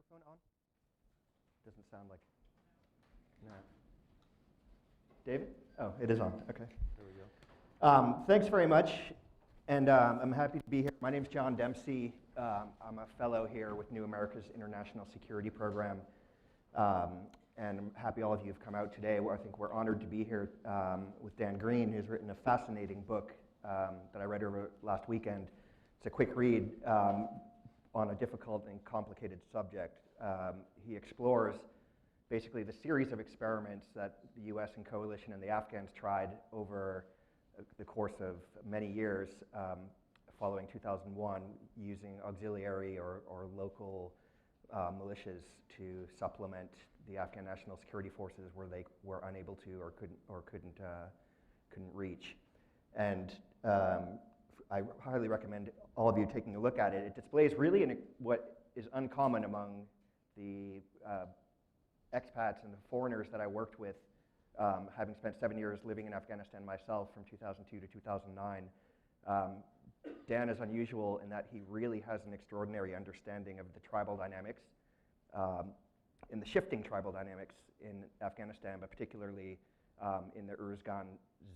microphone on? Doesn't sound like. No. David? Oh, it is on. Okay, there we go. Thanks very much, and I'm happy to be here. My name's John Dempsey. I'm a fellow here with New America's International Security Program, and I'm happy all of you have come out today. I think we're honored to be here with Dan Green, who's written a fascinating book that I read over last weekend. It's a quick read on a difficult and complicated subject. He explores basically the series of experiments that the US and coalition and the Afghans tried over the course of many years following 2001, using auxiliary or local militias to supplement the Afghan National Security Forces where they were unable to or couldn't reach. And I highly recommend all of you taking a look at it. It displays really what is uncommon among the expats and the foreigners that I worked with, having spent 7 years living in Afghanistan myself from 2002 to 2009. Dan is unusual in that he really has an extraordinary understanding of the tribal dynamics, in the shifting tribal dynamics in Afghanistan, but particularly in the Uruzgan,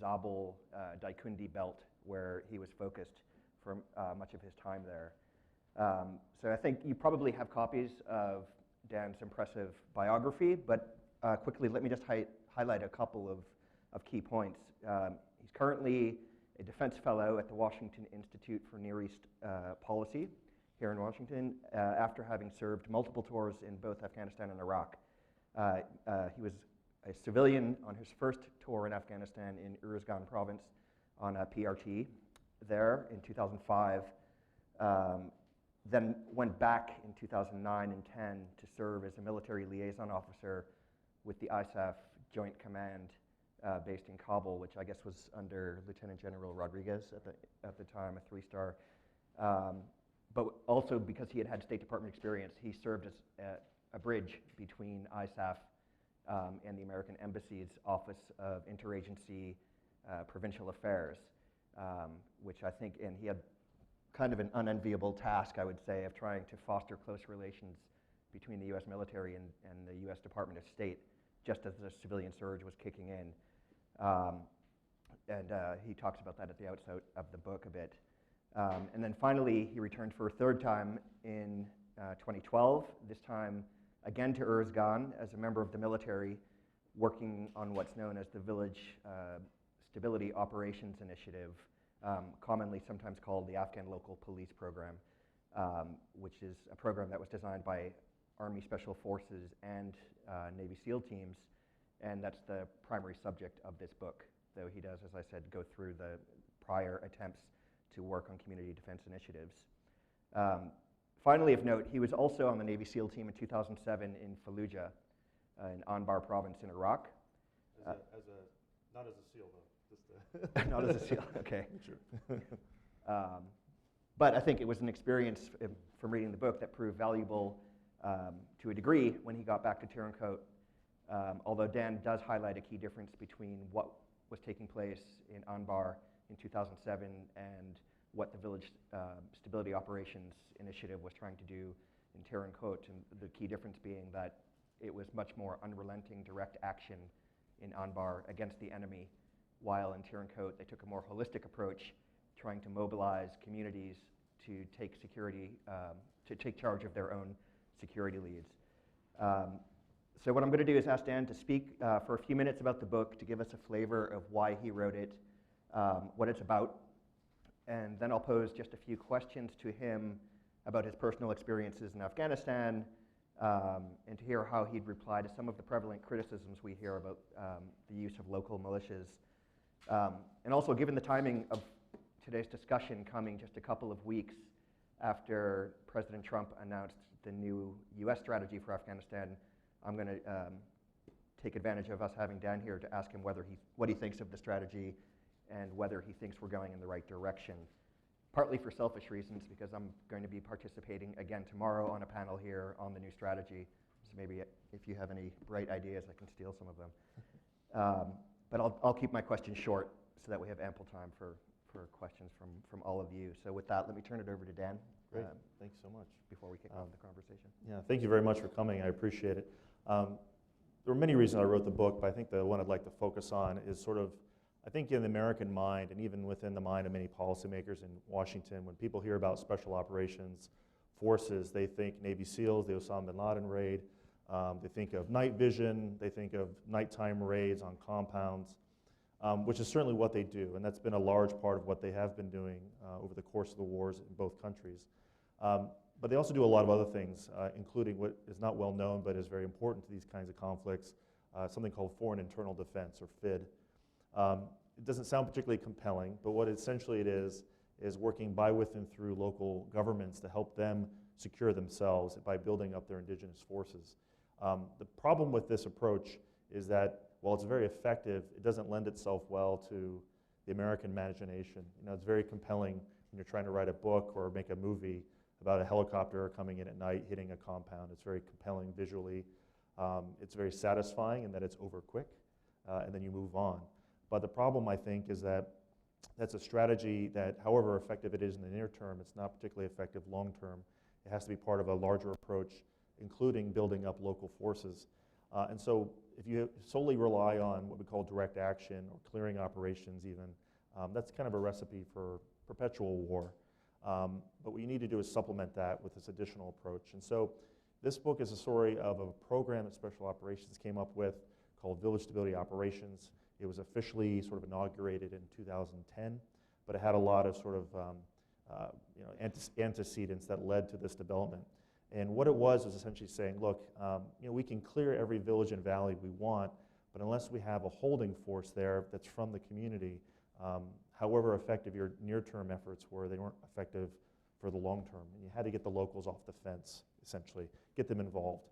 Zabul, Daikundi belt, where he was focused for much of his time there. So I think you probably have copies of Dan's impressive biography, but quickly let me just highlight a couple of key points. He's currently a defense fellow at the Washington Institute for Near East Policy here in Washington, after having served multiple tours in both Afghanistan and Iraq. He was a civilian on his first tour in Afghanistan in Uruzgan province on a PRT there in 2005, then went back in 2009 and 10 to serve as a military liaison officer with the ISAF Joint Command based in Kabul, which I guess was under Lieutenant General Rodriguez at the time, a 3-star. But also because he had had State Department experience, he served as a bridge between ISAF and the American Embassy's Office of Interagency Provincial Affairs, which I think, and he had kind of an unenviable task, I would say, of trying to foster close relations between the US military and the US Department of State, just as the civilian surge was kicking in. He talks about that at the outset of the book a bit. And then finally, he returned for a third time in 2012, this time again to Uruzgan as a member of the military, working on what's known as the Village Stability Operations Initiative, commonly sometimes called the Afghan Local Police Program, which is a program that was designed by Army Special Forces and Navy SEAL teams, and that's the primary subject of this book, though he does, as I said, go through the prior attempts to work on community defense initiatives. Finally, of note, he was also on the Navy SEAL team in 2007 in Fallujah, in Anbar province in Iraq. Not as a SEAL, though. Just not as a SEAL, okay. Sure. But I think it was an experience from reading the book that proved valuable to a degree when he got back to Tirankot, although Dan does highlight a key difference between what was taking place in Anbar in 2007 and what the Village Stability Operations Initiative was trying to do in Tirankot, and the key difference being that it was much more unrelenting direct action in Anbar against the enemy, while in Tirankot they took a more holistic approach, trying to mobilize communities to take charge of their own security leads. So what I'm going to do is ask Dan to speak for a few minutes about the book, to give us a flavor of why he wrote it, what it's about, and then I'll pose just a few questions to him about his personal experiences in Afghanistan, and to hear how he'd reply to some of the prevalent criticisms we hear about the use of local militias. And also, given the timing of today's discussion coming just a couple of weeks after President Trump announced the new US strategy for Afghanistan, I'm going to take advantage of us having Dan here to ask him what he thinks of the strategy and whether he thinks we're going in the right direction. Partly for selfish reasons, because I'm going to be participating again tomorrow on a panel here on the new strategy. So maybe if you have any bright ideas, I can steal some of them. But I'll keep my questions short so that we have ample time for for questions from all of you. So with that, let me turn it over to Dan. Great, thanks so much. Before we kick off the conversation. Yeah, thank you very much for coming. I appreciate it. There were many reasons I wrote the book, but I think the one I'd like to focus on is sort of, I think in the American mind, and even within the mind of many policymakers in Washington, when people hear about special operations forces, they think Navy SEALs, the Osama bin Laden raid, they think of night vision, they think of nighttime raids on compounds, which is certainly what they do, and that's been a large part of what they have been doing over the course of the wars in both countries. But they also do a lot of other things, including what is not well known but is very important to these kinds of conflicts, something called foreign internal defense, or FID. It doesn't sound particularly compelling, but what essentially it is working by, with, and through local governments to help them secure themselves by building up their indigenous forces. The problem with this approach is that while it's very effective, it doesn't lend itself well to the American imagination. You know, it's very compelling when you're trying to write a book or make a movie about a helicopter coming in at night, hitting a compound. It's very compelling visually. It's very satisfying in that it's over quick, and then you move on. But the problem, I think, is that that's a strategy that, however effective it is in the near term, it's not particularly effective long term. It has to be part of a larger approach, including building up local forces. And so if you solely rely on what we call direct action or clearing operations even, that's kind of a recipe for perpetual war. But what you need to do is supplement that with this additional approach. And so this book is a story of a program that Special Operations came up with called Village Stability Operations. It was officially sort of inaugurated in 2010, but it had a lot of sort of antecedents that led to this development. And what it was essentially saying, look, we can clear every village and valley we want, but unless we have a holding force there that's from the community, however effective your near-term efforts were, they weren't effective for the long term. And you had to get the locals off the fence, essentially, get them involved.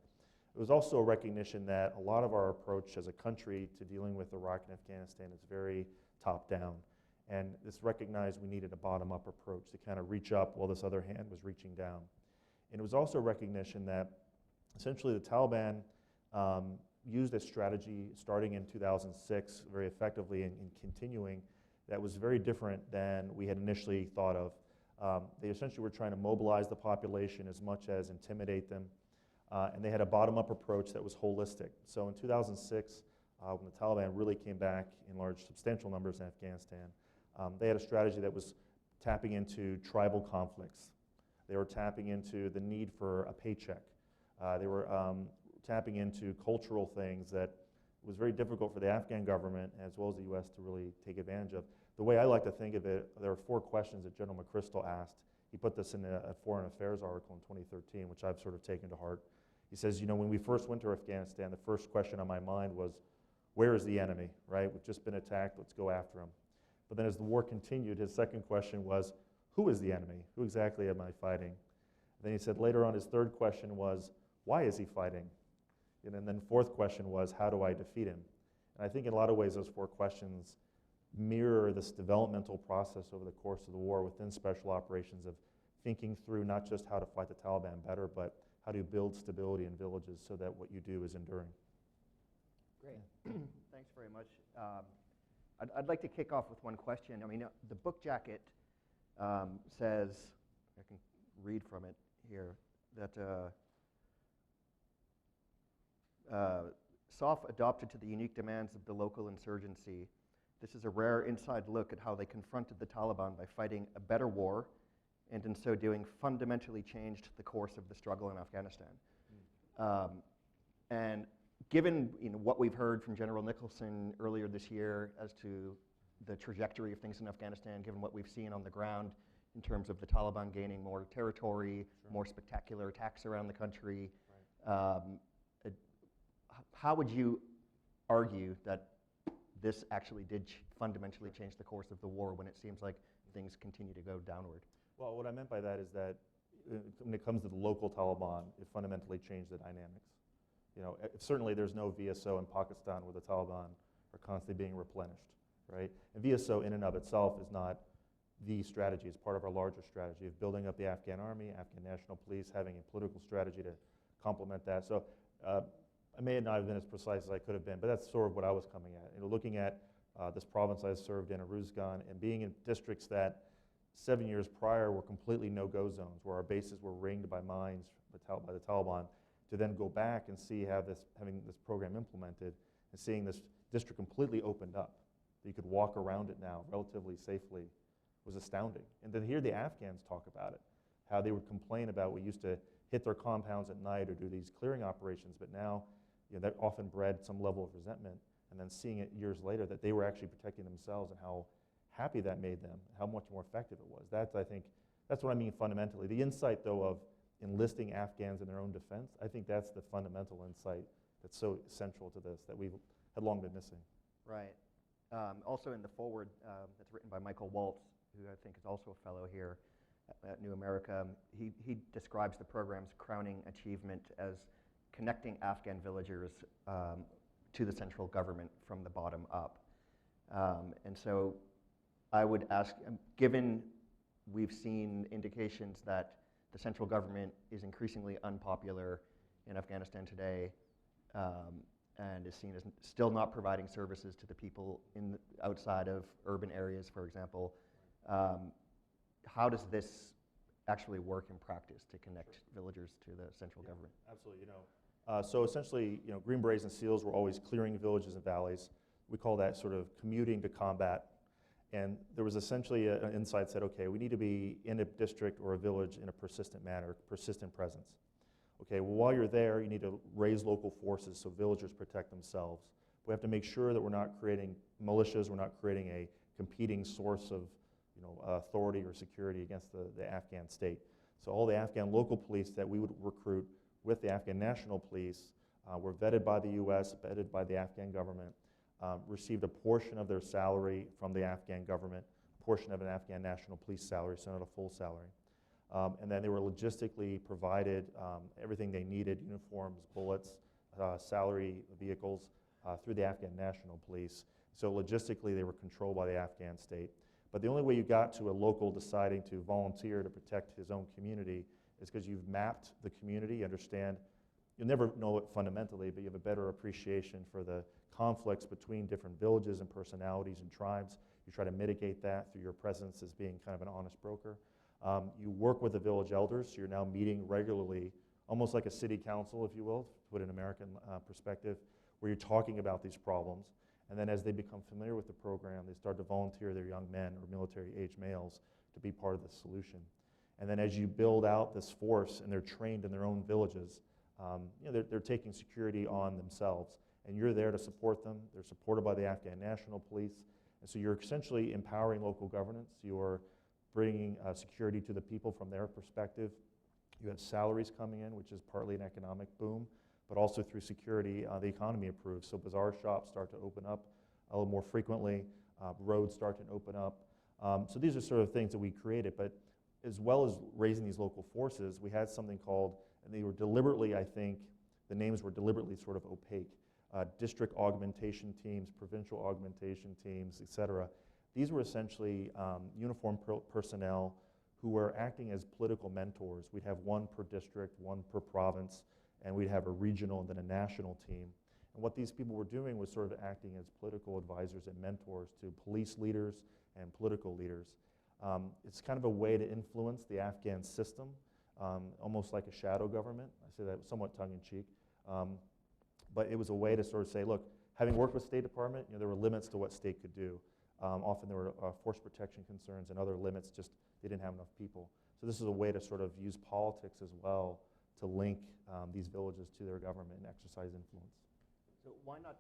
It was also a recognition that a lot of our approach as a country to dealing with Iraq and Afghanistan is very top-down. And this recognized we needed a bottom-up approach to kind of reach up while this other hand was reaching down. And it was also a recognition that essentially the Taliban used a strategy starting in 2006 very effectively and continuing that was very different than we had initially thought of. They essentially were trying to mobilize the population as much as intimidate them. And they had a bottom-up approach that was holistic. So in 2006, when the Taliban really came back in large, substantial numbers in Afghanistan, they had a strategy that was tapping into tribal conflicts. They were tapping into the need for a paycheck. They were tapping into cultural things that was very difficult for the Afghan government as well as the U.S. to really take advantage of. The way I like to think of it, there are 4 questions that General McChrystal asked. He put this in a Foreign Affairs article in 2013, which I've sort of taken to heart. He says, when we first went to Afghanistan, the first question on my mind was, where is the enemy, right? We've just been attacked, let's go after him. But then as the war continued, his second question was, who is the enemy? Who exactly am I fighting? And then he said later on his third question was, why is he fighting? And then fourth question was, how do I defeat him? And I think in a lot of ways those 4 questions mirror this developmental process over the course of the war within special operations of thinking through not just how to fight the Taliban better, but how do you build stability in villages so that what you do is enduring. Great. Thanks very much. I'd like to kick off with one question. I mean, the book jacket says, I can read from it here, that SOF adopted to the unique demands of the local insurgency. This is a rare inside look at how they confronted the Taliban by fighting a better war, and in so doing fundamentally changed the course of the struggle in Afghanistan. And given what we've heard from General Nicholson earlier this year as to the trajectory of things in Afghanistan, given what we've seen on the ground in terms of the Taliban gaining more territory, more spectacular attacks around the country, how would you argue that this actually did fundamentally change the course of the war when it seems like things continue to go downward? Well, what I meant by that is that when it comes to the local Taliban, it fundamentally changed the dynamics. Certainly there's no VSO in Pakistan where the Taliban are constantly being replenished, right? And VSO in and of itself is not the strategy. It's part of our larger strategy of building up the Afghan army, Afghan National Police, having a political strategy to complement that. So I may not have been as precise as I could have been, but that's sort of what I was coming at. Looking at this province I served in, Uruzgan, and being in districts that 7 years prior were completely no-go zones, where our bases were ringed by mines by the Taliban, to then go back and see having this program implemented and seeing this district completely opened up, that you could walk around it now relatively safely, was astounding. And then hear the Afghans talk about it, how they would complain about we used to hit their compounds at night or do these clearing operations, but now that often bred some level of resentment, and then seeing it years later that they were actually protecting themselves and how happy that made them, how much more effective it was. I think, that's what I mean fundamentally. The insight, though, of enlisting Afghans in their own defense, I think that's the fundamental insight that's so central to this, that we had long been missing. Right. Also in the foreword that's written by Michael Waltz, who I think is also a fellow here at New America, he describes the program's crowning achievement as connecting Afghan villagers to the central government from the bottom up. And so I would ask, given we've seen indications that the central government is increasingly unpopular in Afghanistan today, and is seen as still not providing services to the people outside of urban areas, for example, how does this actually work in practice to connect villagers to the central government? Absolutely. So essentially, Green Berets and SEALs were always clearing villages and valleys. We call that sort of commuting to combat. And there was essentially an insight that, okay, we need to be in a district or a village in a persistent manner, persistent presence. Okay, well, while you're there, you need to raise local forces so villagers protect themselves. We have to make sure that we're not creating militias, we're not creating a competing source of authority or security against the Afghan state. So all the Afghan local police that we would recruit with the Afghan National Police were vetted by the US, vetted by the Afghan government, received a portion of their salary from the Afghan government, a portion of an Afghan National Police salary, so not a full salary. And then they were logistically provided everything they needed, uniforms, bullets, salary vehicles, through the Afghan National Police. So logistically, they were controlled by the Afghan state. But the only way you got to a local deciding to volunteer to protect his own community is because you've mapped the community, understand. You'll never know it fundamentally, but you have a better appreciation for the conflicts between different villages and personalities and tribes. You try to mitigate that through your presence as being kind of an honest broker. You work with the village elders, so you're now meeting regularly, almost like a city council, if you will, to put an American perspective, where you're talking about these problems. And then as they become familiar with the program, they start to volunteer their young men or military-age males to be part of the solution. And then as you build out this force and they're trained in their own villages, they're taking security on themselves. And you're there to support them. They're supported by the Afghan National Police. And so you're essentially empowering local governance. You're bringing security to the people from their perspective. You have salaries coming in, which is partly an economic boom, but also through security, the economy improves. So bazaar shops start to open up a little more frequently. Roads start to open up. So these are sort of things that we created. But as well as raising these local forces, we had something called, and they were deliberately, I think, the names were deliberately sort of opaque. District augmentation teams, provincial augmentation teams, et cetera. These were essentially uniformed personnel who were acting as political mentors. We'd have one per district, one per province, and we'd have a regional and then a national team. And what these people were doing was sort of acting as political advisors and mentors to police leaders and political leaders. It's kind of a way to influence the Afghan system, almost like a shadow government. I say that somewhat tongue-in-cheek. But it was a way to sort of say, look, having worked with State Department, there were limits to what state could do. Often there were force protection concerns and other limits, just they didn't have enough people. So this is a way to sort of use politics as well to link these villages to their government and exercise influence. So why not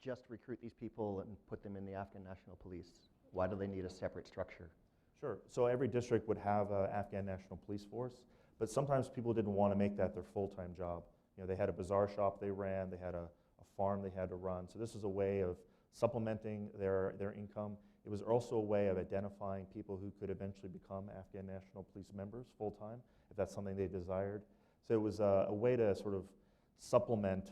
just recruit these people and put them in the Afghan National Police? Why do they need a separate structure? Sure. So every district would have an Afghan National Police Force, but sometimes people didn't want to make that their full-time job. They had a bazaar shop they ran, they had a farm they had to run. So this is a way of supplementing their income. It was also a way of identifying people who could eventually become Afghan National Police members full-time, if that's something they desired. So it was a way to sort of supplement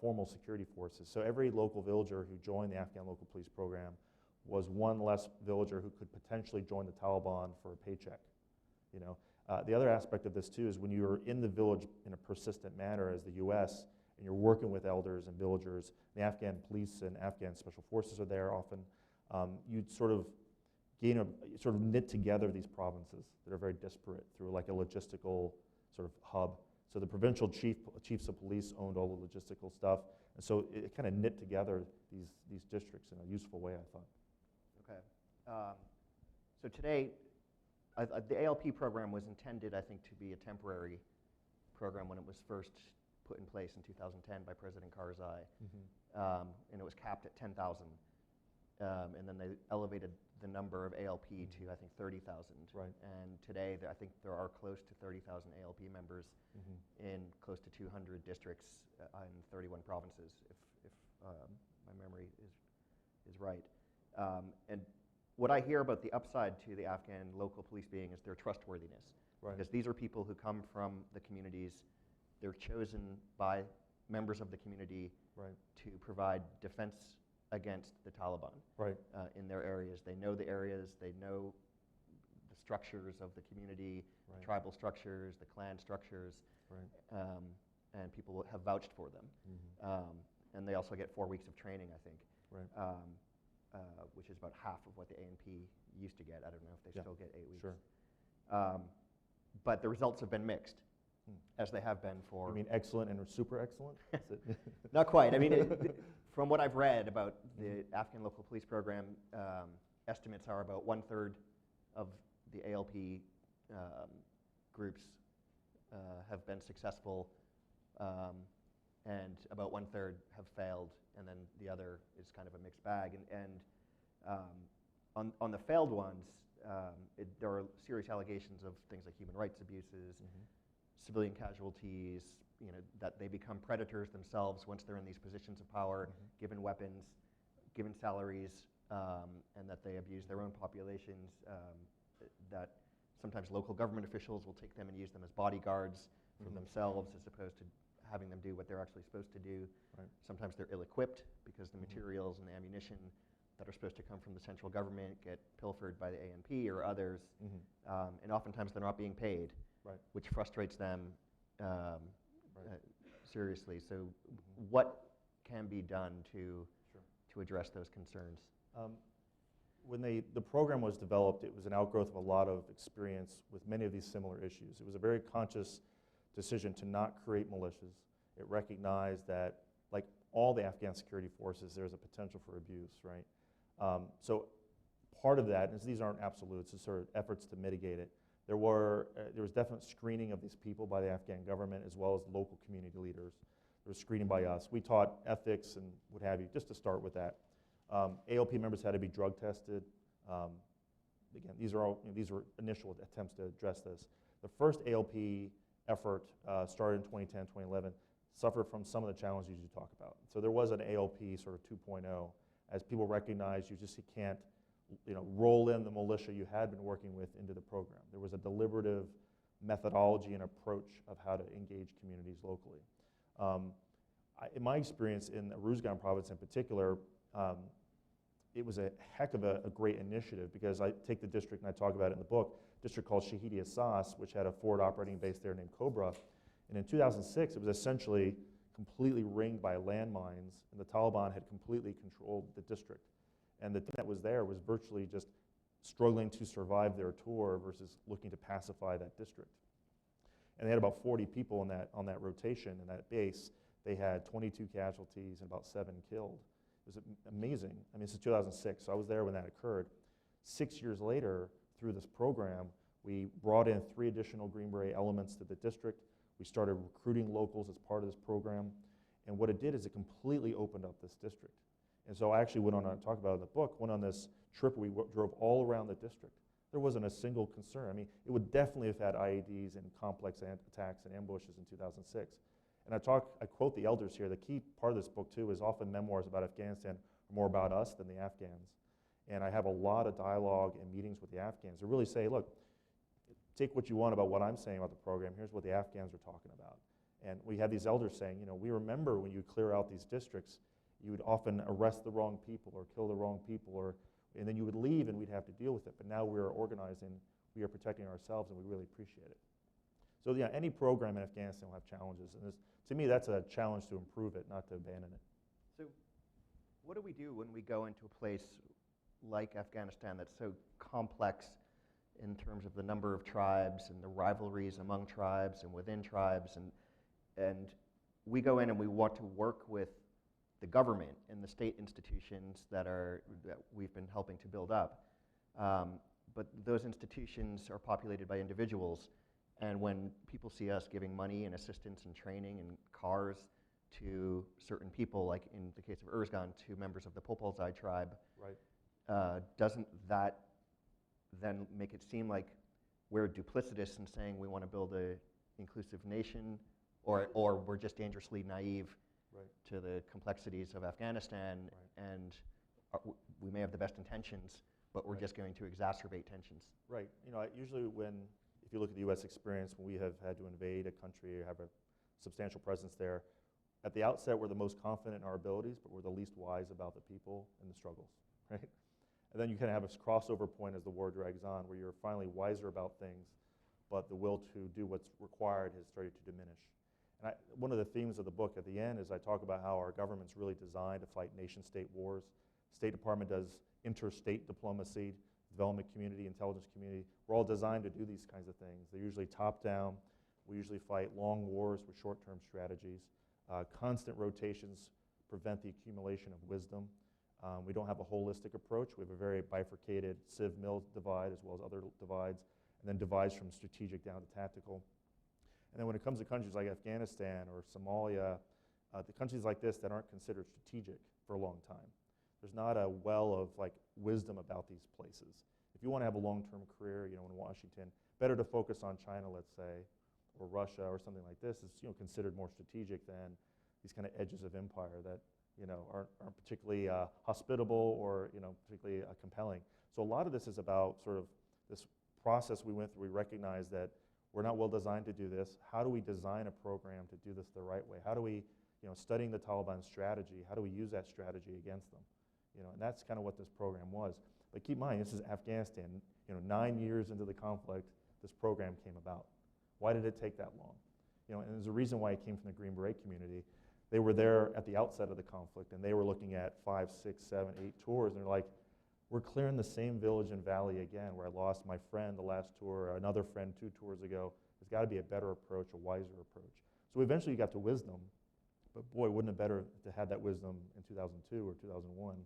formal security forces. So every local villager who joined the Afghan Local Police program was one less villager who could potentially join the Taliban for a paycheck. The other aspect of this too is when you're in the village in a persistent manner as the US, and you're working with elders and villagers, the Afghan police and Afghan special forces are there often. you'd sort of sort of knit together these provinces that are very disparate through like a logistical sort of hub. So the provincial chiefs of police owned all the logistical stuff, and so it kind of knit together these districts in a useful way, I thought. Okay. So today, the ALP program was intended, I think, to be a temporary program when it was first put in place in 2010 by President Karzai, and it was capped at 10,000. And then they elevated the number of ALP to, I think, 30,000. Right. And today, I think there are close to 30,000 ALP members in close to 200 districts in 31 provinces, if my memory is right. And what I hear about the upside to the Afghan local police being is their trustworthiness. Right. Because these are people who come from the communities. They're chosen by members of the community to provide defense against the Taliban in their areas. They know the areas, they know the structures of the community, the tribal structures, the clan structures, and people have vouched for them. And they also get 4 weeks of training, I think, which is about half of what the ANP used to get. I don't know if they still get 8 weeks. Sure. But the results have been mixed, as they have been for... You mean excellent and super excellent? Not quite. I mean, from what I've read about the Afghan Local Police Program, estimates are about 1/3 of the ALP groups have been successful, and about 1/3 have failed, and then the other is kind of a mixed bag. And on the failed ones, there are serious allegations of things like human rights abuses, civilian casualties, that they become predators themselves once they're in these positions of power, given weapons, given salaries, and that they abuse their own populations, that sometimes local government officials will take them and use them as bodyguards for themselves as opposed to having them do what they're actually supposed to do. Sometimes they're ill-equipped because the materials and the ammunition that are supposed to come from the central government get pilfered by the ANP or others, and oftentimes they're not being paid, which frustrates them seriously. So what can be done to address those concerns? When the program was developed, it was an outgrowth of a lot of experience with many of these similar issues. It was a very conscious decision to not create militias. It recognized that, like all the Afghan security forces, there's a potential for abuse, right? So part of that, and these aren't absolutes, it's sort of efforts to mitigate it. There was definite screening of these people by the Afghan government as well as local community leaders. There was screening by us. We taught ethics and what have you, just to start with that. ALP members had to be drug tested. Again, these were initial attempts to address this. The first ALP effort started in 2010, 2011, suffered from some of the challenges you talk about. So there was an ALP sort of 2.0, as people recognized you can't roll in the militia you had been working with into the program. There was a deliberative methodology and approach of how to engage communities locally. In my experience in the Uruzgan province in particular, it was a heck of a great initiative, because I take the district, and I talk about it in the book, a district called Shahidi Assas, which had a forward operating base there named Cobra. And in 2006, it was essentially completely ringed by landmines, and the Taliban had completely controlled the district. And the team that was there was virtually just struggling to survive their tour versus looking to pacify that district. And they had about 40 people on that rotation in that base. They had 22 casualties and about 7 killed. It was amazing. I mean, this is 2006, so I was there when that occurred. 6 years later, through this program, we brought in 3 additional Green Beret elements to the district. We started recruiting locals as part of this program. And what it did is it completely opened up this district. And so I actually went on, I talk about it in the book, went on this trip where we drove all around the district. There wasn't a single concern. I mean, it would definitely have had IEDs and complex attacks and ambushes in 2006. And I quote the elders here. The key part of this book, too, is often memoirs about Afghanistan are more about us than the Afghans. And I have a lot of dialogue and meetings with the Afghans to really say, look, take what you want about what I'm saying about the program. Here's what the Afghans are talking about. And we have these elders saying, we remember when you clear out these districts, you would often arrest the wrong people or kill the wrong people, and then you would leave and we'd have to deal with it. But now we're organizing, we are protecting ourselves, and we really appreciate it. So yeah, any program in Afghanistan will have challenges. And to me, that's a challenge to improve it, not to abandon it. So what do we do when we go into a place like Afghanistan that's so complex in terms of the number of tribes and the rivalries among tribes and within tribes, and we go in and we want to work with the government and the state institutions that we've been helping to build up. But those institutions are populated by individuals, and when people see us giving money and assistance and training and cars to certain people, like in the case of Erzgan, to members of the Popolzai tribe, Right. Doesn't that then make it seem like we're duplicitous in saying we want to build an inclusive nation, or we're just dangerously naive Right. to the complexities of Afghanistan, Right. and we may have the best intentions, but we're Right. just going to exacerbate tensions? Right. Usually if you look at the U.S. experience, when we have had to invade a country or have a substantial presence there, at the outset we're the most confident in our abilities, but we're the least wise about the people and the struggles, right? And then you kind of have this crossover point as the war drags on, where you're finally wiser about things, but the will to do what's required has started to diminish. And one of the themes of the book at the end is I talk about how our government's really designed to fight nation-state wars. State Department does interstate diplomacy, development community, intelligence community. We're all designed to do these kinds of things. They're usually top-down. We usually fight long wars with short-term strategies. Constant rotations prevent the accumulation of wisdom. We don't have a holistic approach. We have a very bifurcated civ-mil divide as well as other divides, and then divides from strategic down to tactical. And then when it comes to countries like Afghanistan or Somalia, the countries like this that aren't considered strategic for a long time, there's not a well of wisdom about these places. If you want to have a long-term career, in Washington, better to focus on China, let's say, or Russia or something like this is considered more strategic than these kind of edges of empire that aren't particularly hospitable or particularly compelling. So a lot of this is about sort of this process we went through. We recognize that we're not well designed to do this. How do we design a program to do this the right way? How do we, studying the Taliban strategy, how do we use that strategy against them? And that's kind of what this program was. But keep in mind, this is Afghanistan. 9 years into the conflict, this program came about. Why did it take that long? And there's a reason why it came from the Green Beret community. They were there at the outset of the conflict, and they were looking at 5, 6, 7, 8 tours, and they're like, we're clearing the same village and valley again, where I lost my friend the last tour, or another friend 2 tours ago. There's got to be a better approach, a wiser approach. So eventually you got to wisdom, but boy, wouldn't it better to have that wisdom in 2002 or 2001,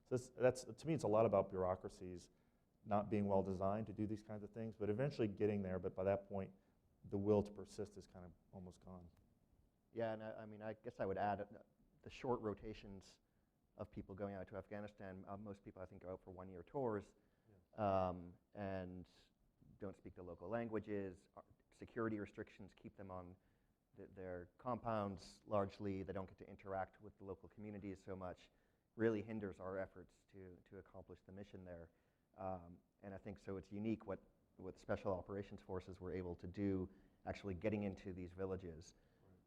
So that's to me, it's a lot about bureaucracies not being well designed to do these kinds of things, but eventually getting there, but by that point, the will to persist is kind of almost gone. Yeah, and I guess I would add the short rotations of people going out to Afghanistan. Most people, I think, go out for one-year tours, and don't speak the local languages. Security restrictions keep them on their compounds largely. They don't get to interact with the local communities so much. Really hinders our efforts to accomplish the mission there. And I think so it's unique what Special Operations Forces were able to do, actually getting into these villages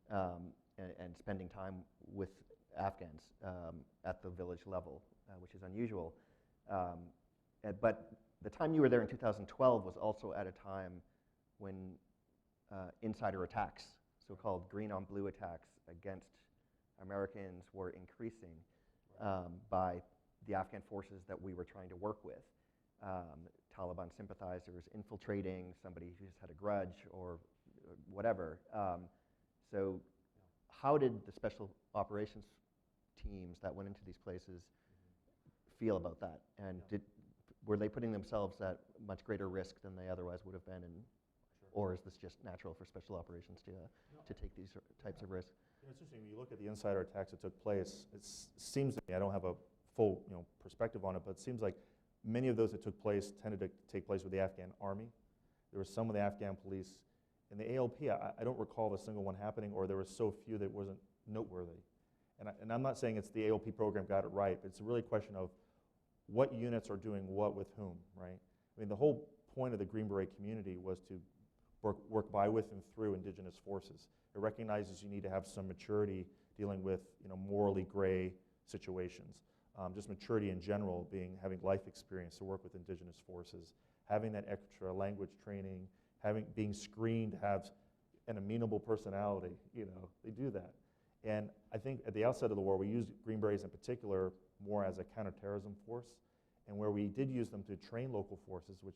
and spending time with Afghans at the village level, which is unusual. But the time you were there in 2012 was also at a time when insider attacks, so-called green on blue attacks against Americans, were increasing by the Afghan forces that we were trying to work with. Taliban sympathizers infiltrating somebody who just had a grudge or whatever. So how did the special operations teams that went into these places feel about that? And were they putting themselves at much greater risk than they otherwise would have been? Or is this just natural for special operations to take these types of risks? It's interesting, when you look at the insider attacks that took place, it seems to me, I don't have a full perspective on it, but it seems like many of those that took place tended to take place with the Afghan army. There was some of the Afghan police. In the ALP, I don't recall a single one happening, or there was so few that it wasn't noteworthy. And I'm not saying it's the ALP program got it right, but it's really a question of what units are doing what with whom, right? I mean, the whole point of the Green Beret community was to work by, with, and through indigenous forces. It recognizes you need to have some maturity dealing with morally gray situations. Just maturity in general, having life experience to work with indigenous forces, having that extra language training, being screened to have an amenable personality, they do that. And I think at the outset of the war, we used Green Berets in particular more as a counterterrorism force. And where we did use them to train local forces, which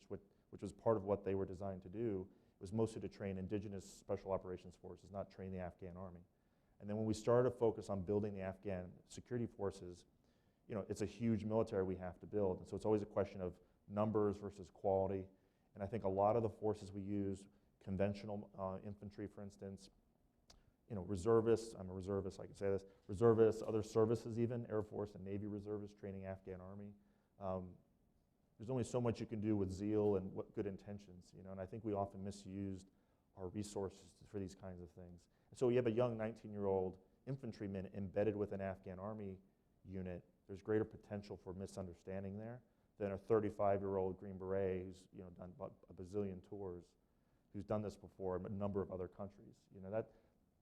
was part of what they were designed to do, was mostly to train indigenous special operations forces, not train the Afghan army. And then when we started to focus on building the Afghan security forces, it's a huge military we have to build. And so it's always a question of numbers versus quality. And I think a lot of the forces we use, conventional infantry, for instance, reservists, I'm a reservist, I can say this, reservists, other services even, Air Force and Navy reservists training Afghan army. There's only so much you can do with zeal and good intentions, and I think we often misused our resources for these kinds of things. And so you have a young 19-year-old infantryman embedded with an Afghan army unit. There's greater potential for misunderstanding there than a 35-year-old Green Beret who's done a bazillion tours, who's done this before in a number of other countries.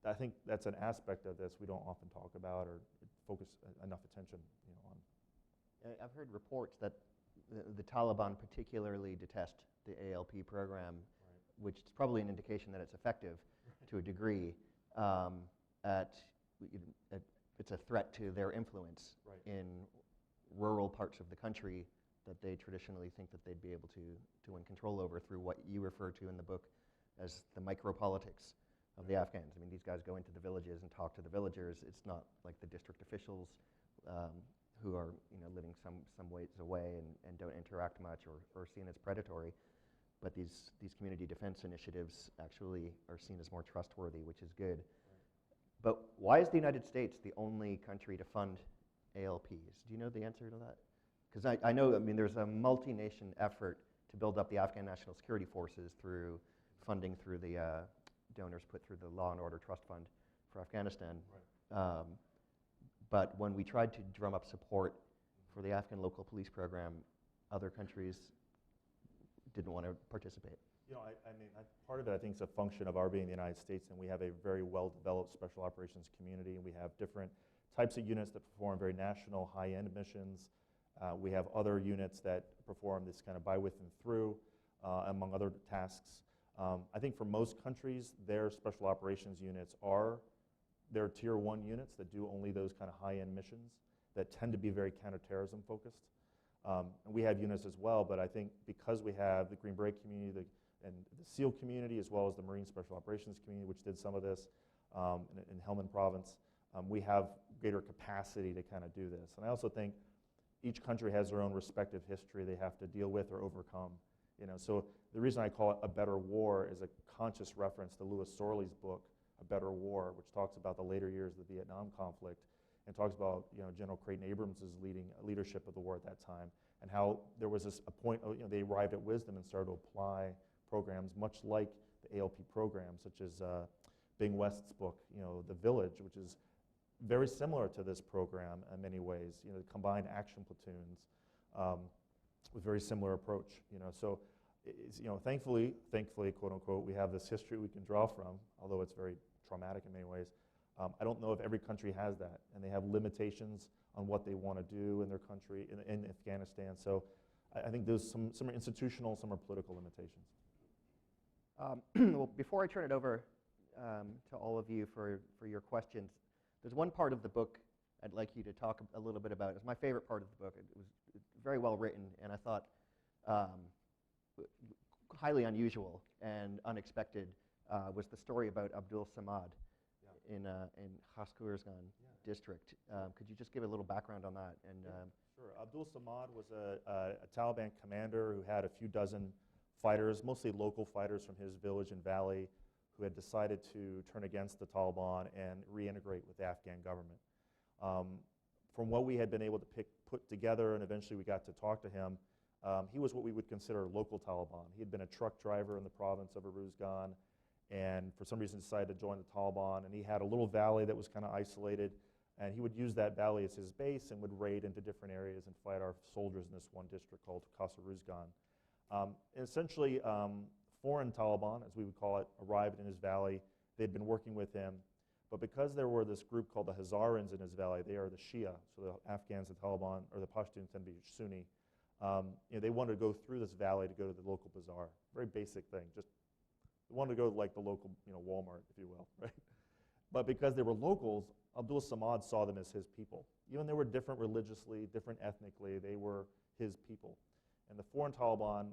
I think that's an aspect of this we don't often talk about or focus enough attention on. I've heard reports that the Taliban particularly detest the ALP program, which is probably an indication that it's effective to a degree. It's a threat to their influence in rural parts of the country that they traditionally think that they'd be able to win control over through what you refer to in the book as the micropolitics of the Afghans. I mean, these guys go into the villages and talk to the villagers. It's not like the district officials who are living some ways away and don't interact much or seen as predatory. But these community defense initiatives actually are seen as more trustworthy, which is good. But why is the United States the only country to fund ALPs? Do you know the answer to that? Because I know, there's a multi-nation effort to build up the Afghan National Security Forces through funding through the donors put through the Law and Order Trust Fund for Afghanistan. But when we tried to drum up support for the Afghan Local Police Program, other countries didn't want to participate. Part of it I think is a function of our being the United States, and we have a very well-developed special operations community, and we have different types of units that perform very national, high-end missions. We have other units that perform this kind of by, with, and through, among other tasks. I think for most countries, their special operations units are their tier 1 units that do only those kind of high-end missions that tend to be very counterterrorism focused. And we have units as well, but I think because we have the Green Beret community and the SEAL community, as well as the Marine Special Operations community, which did some of this in Helmand Province, we have greater capacity to kind of do this. And I also think each country has their own respective history they have to deal with or overcome. So the reason I call it A Better War is a conscious reference to Louis Sorley's book, A Better War, which talks about the later years of the Vietnam conflict and talks about General Creighton Abrams' leadership of the war at that time, and how there was a point, they arrived at wisdom and started to apply programs much like the ALP program, such as Bing West's book, The Village, which is very similar to this program in many ways, combined action platoons with very similar approach, So, thankfully, quote unquote, we have this history we can draw from, although it's very traumatic in many ways. I don't know if every country has that, and they have limitations on what they want to do in their country, in Afghanistan. So I think there's some are institutional, some are political limitations. Well, before I turn it over to all of you for your questions, there's one part of the book I'd like you to talk a little bit about. It's my favorite part of the book. It was very well written, and I thought highly unusual and unexpected was the story about Abdul Samad in Khaskurzgan district. Could you just give a little background on that? And Sure. Abdul Samad was a Taliban commander who had a few dozen fighters, mostly local fighters from his village and valley, who had decided to turn against the Taliban and reintegrate with the Afghan government. From what we had been able to put together, and eventually we got to talk to him, he was what we would consider local Taliban. He had been a truck driver in the province of Uruzgan, and for some reason decided to join the Taliban, and he had a little valley that was kind of isolated, and he would use that valley as his base and would raid into different areas and fight our soldiers in this one district called Khaskurzgan. Essentially, foreign Taliban, as we would call it, arrived in his valley. They'd been working with him, but because there were this group called the Hazarans in his valley, they are the Shia, so the Afghans, the Taliban, or the Pashtuns tend to be Sunni. They wanted to go through this valley to go to the local bazaar. Very basic thing, just they wanted to go to like the local, Walmart, if you will, right? But because they were locals, Abdul Samad saw them as his people. Even they were different religiously, different ethnically, they were his people. And the foreign Taliban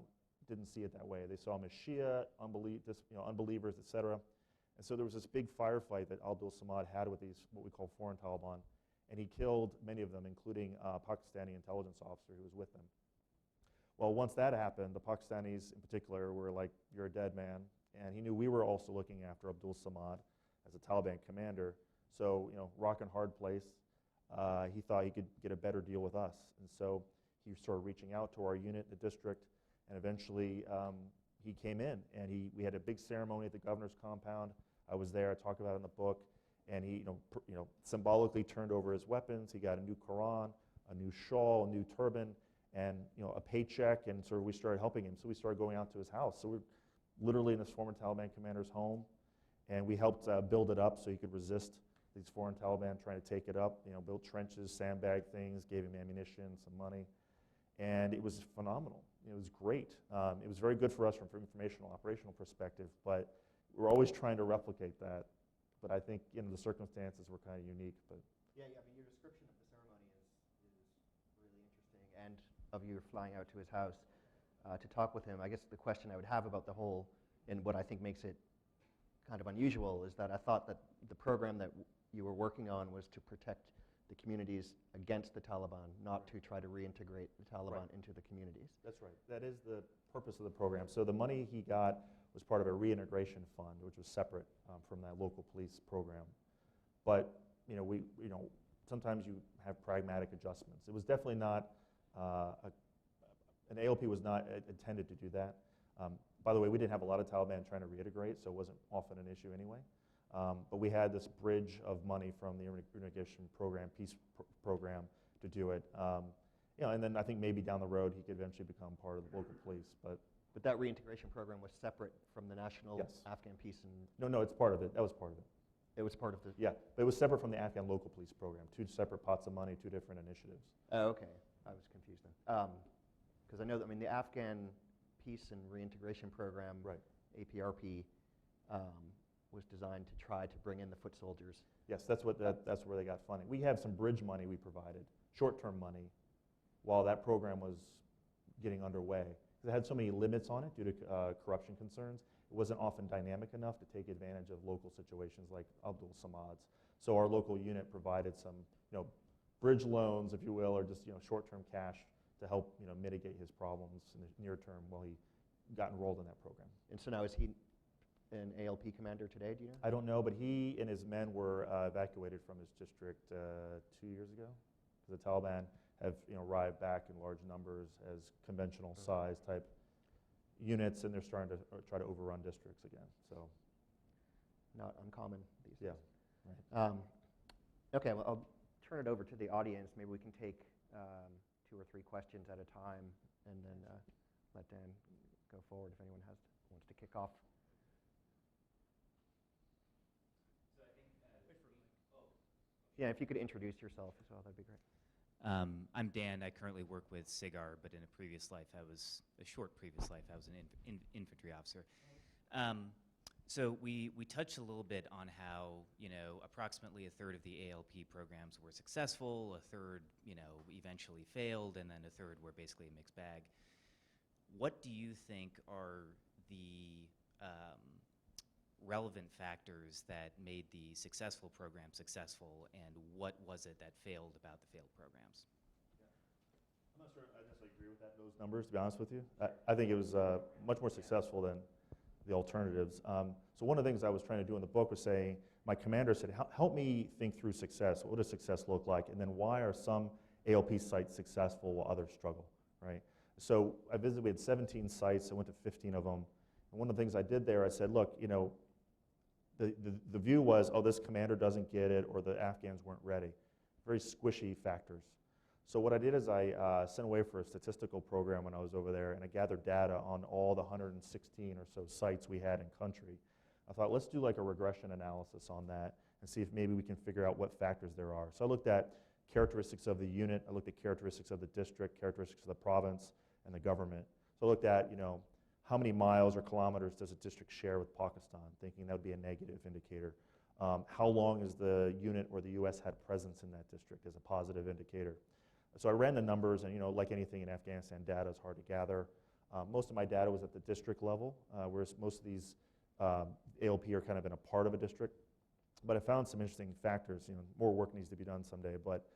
didn't see it that way. They saw him as Shia, unbelievers, etc. And so there was this big firefight that Abdul Samad had with these, what we call foreign Taliban, and he killed many of them, including a Pakistani intelligence officer who was with them. Well, once that happened, the Pakistanis in particular were like, "You're a dead man," and he knew we were also looking after Abdul Samad as a Taliban commander. So, rock and hard place. He thought he could get a better deal with us, and so he started reaching out to our unit in the district, and eventually he came in, and we had a big ceremony at the governor's compound. I was there. I talked about it in the book, and he, symbolically turned over his weapons. He got a new Quran, a new shawl, a new turban, and a paycheck, and so we started helping him. So we started going out to his house. So we're literally in this former Taliban commander's home, and we helped build it up so he could resist these foreign Taliban trying to take it up. Built trenches, sandbag things, gave him ammunition, some money, and it was phenomenal. It was great. It was very good for us from an informational, operational perspective, but we're always trying to replicate that. But I think the circumstances were kind of unique. But yeah, I mean, your description of the ceremony is really interesting, and of you flying out to his house to talk with him. I guess the question I would have about the whole, and what I think makes it kind of unusual, is that I thought that the program that you were working on was to protect the communities against the Taliban, not to try to reintegrate the Taliban into the communities. That's right. That is the purpose of the program. So the money he got was part of a reintegration fund, which was separate from that local police program. But sometimes you have pragmatic adjustments. It was definitely not an ALP was not intended to do that. By the way, we didn't have a lot of Taliban trying to reintegrate, so it wasn't often an issue anyway. But we had this bridge of money from the reintegration program, peace program, to do it. And then I think maybe down the road he could eventually become part of the local police. But that reintegration program was separate from the national Yes. Afghan peace and... No, it's part of it. That was part of it. It was part of the... Yeah, but it was separate from the Afghan Local Police Program. Two separate pots of money, two different initiatives. Oh, okay. I was confused then. Because I know that, the Afghan Peace and Reintegration Program, Right. APRP, was designed to try to bring in the foot soldiers. Yes, that's where they got funding. We had some bridge money we provided, short-term money, while that program was getting underway. Because it had so many limits on it due to corruption concerns. It wasn't often dynamic enough to take advantage of local situations like Abdul Samad's. So our local unit provided some, bridge loans, if you will, or just short-term cash to help mitigate his problems in the near term while he got enrolled in that program. And so now is he an ALP commander today, do you know? I don't know, but he and his men were evacuated from his district 2 years ago. The Taliban have arrived back in large numbers as conventional size type units, and they're starting to try to overrun districts again. So, not uncommon these yeah, days. right. Okay, well, I'll turn it over to the audience. Maybe we can take 2 or 3 questions at a time, and then let Dan go forward if anyone wants to kick off. So I think, yeah, if you could introduce yourself as well, that'd be great. I'm Dan. I currently work with SIGAR, but in a short previous life, I was an infantry officer. So we touched a little bit on how, approximately a third of the ALP programs were successful, a third, eventually failed, and then a third were basically a mixed bag. What do you think are the relevant factors that made the successful program successful, and what was it that failed about the failed programs? I'm not sure I necessarily agree with those numbers, to be honest with you. I think it was much more successful than the alternatives. So one of the things I was trying to do in the book was saying, my commander said, help me think through success. What does success look like? And then why are some ALP sites successful while others struggle, right? So I visited, we had 17 sites. I went to 15 of them. And one of the things I did there, I said, look, the view was, oh, this commander doesn't get it, or the Afghans weren't ready. Very squishy factors. So what I did is I sent away for a statistical program when I was over there, and I gathered data on all the 116 or so sites we had in country. I thought, let's do like a regression analysis on that and see if maybe we can figure out what factors there are. So I looked at characteristics of the unit, I looked at characteristics of the district, characteristics of the province, and the government. So I looked at, how many miles or kilometers does a district share with Pakistan, thinking that would be a negative indicator. How long has the unit or the U.S. had presence in that district as a positive indicator. So I ran the numbers, and like anything in Afghanistan, data is hard to gather. Most of my data was at the district level, whereas most of these ALP are kind of in a part of a district. But I found some interesting factors. More work needs to be done someday. But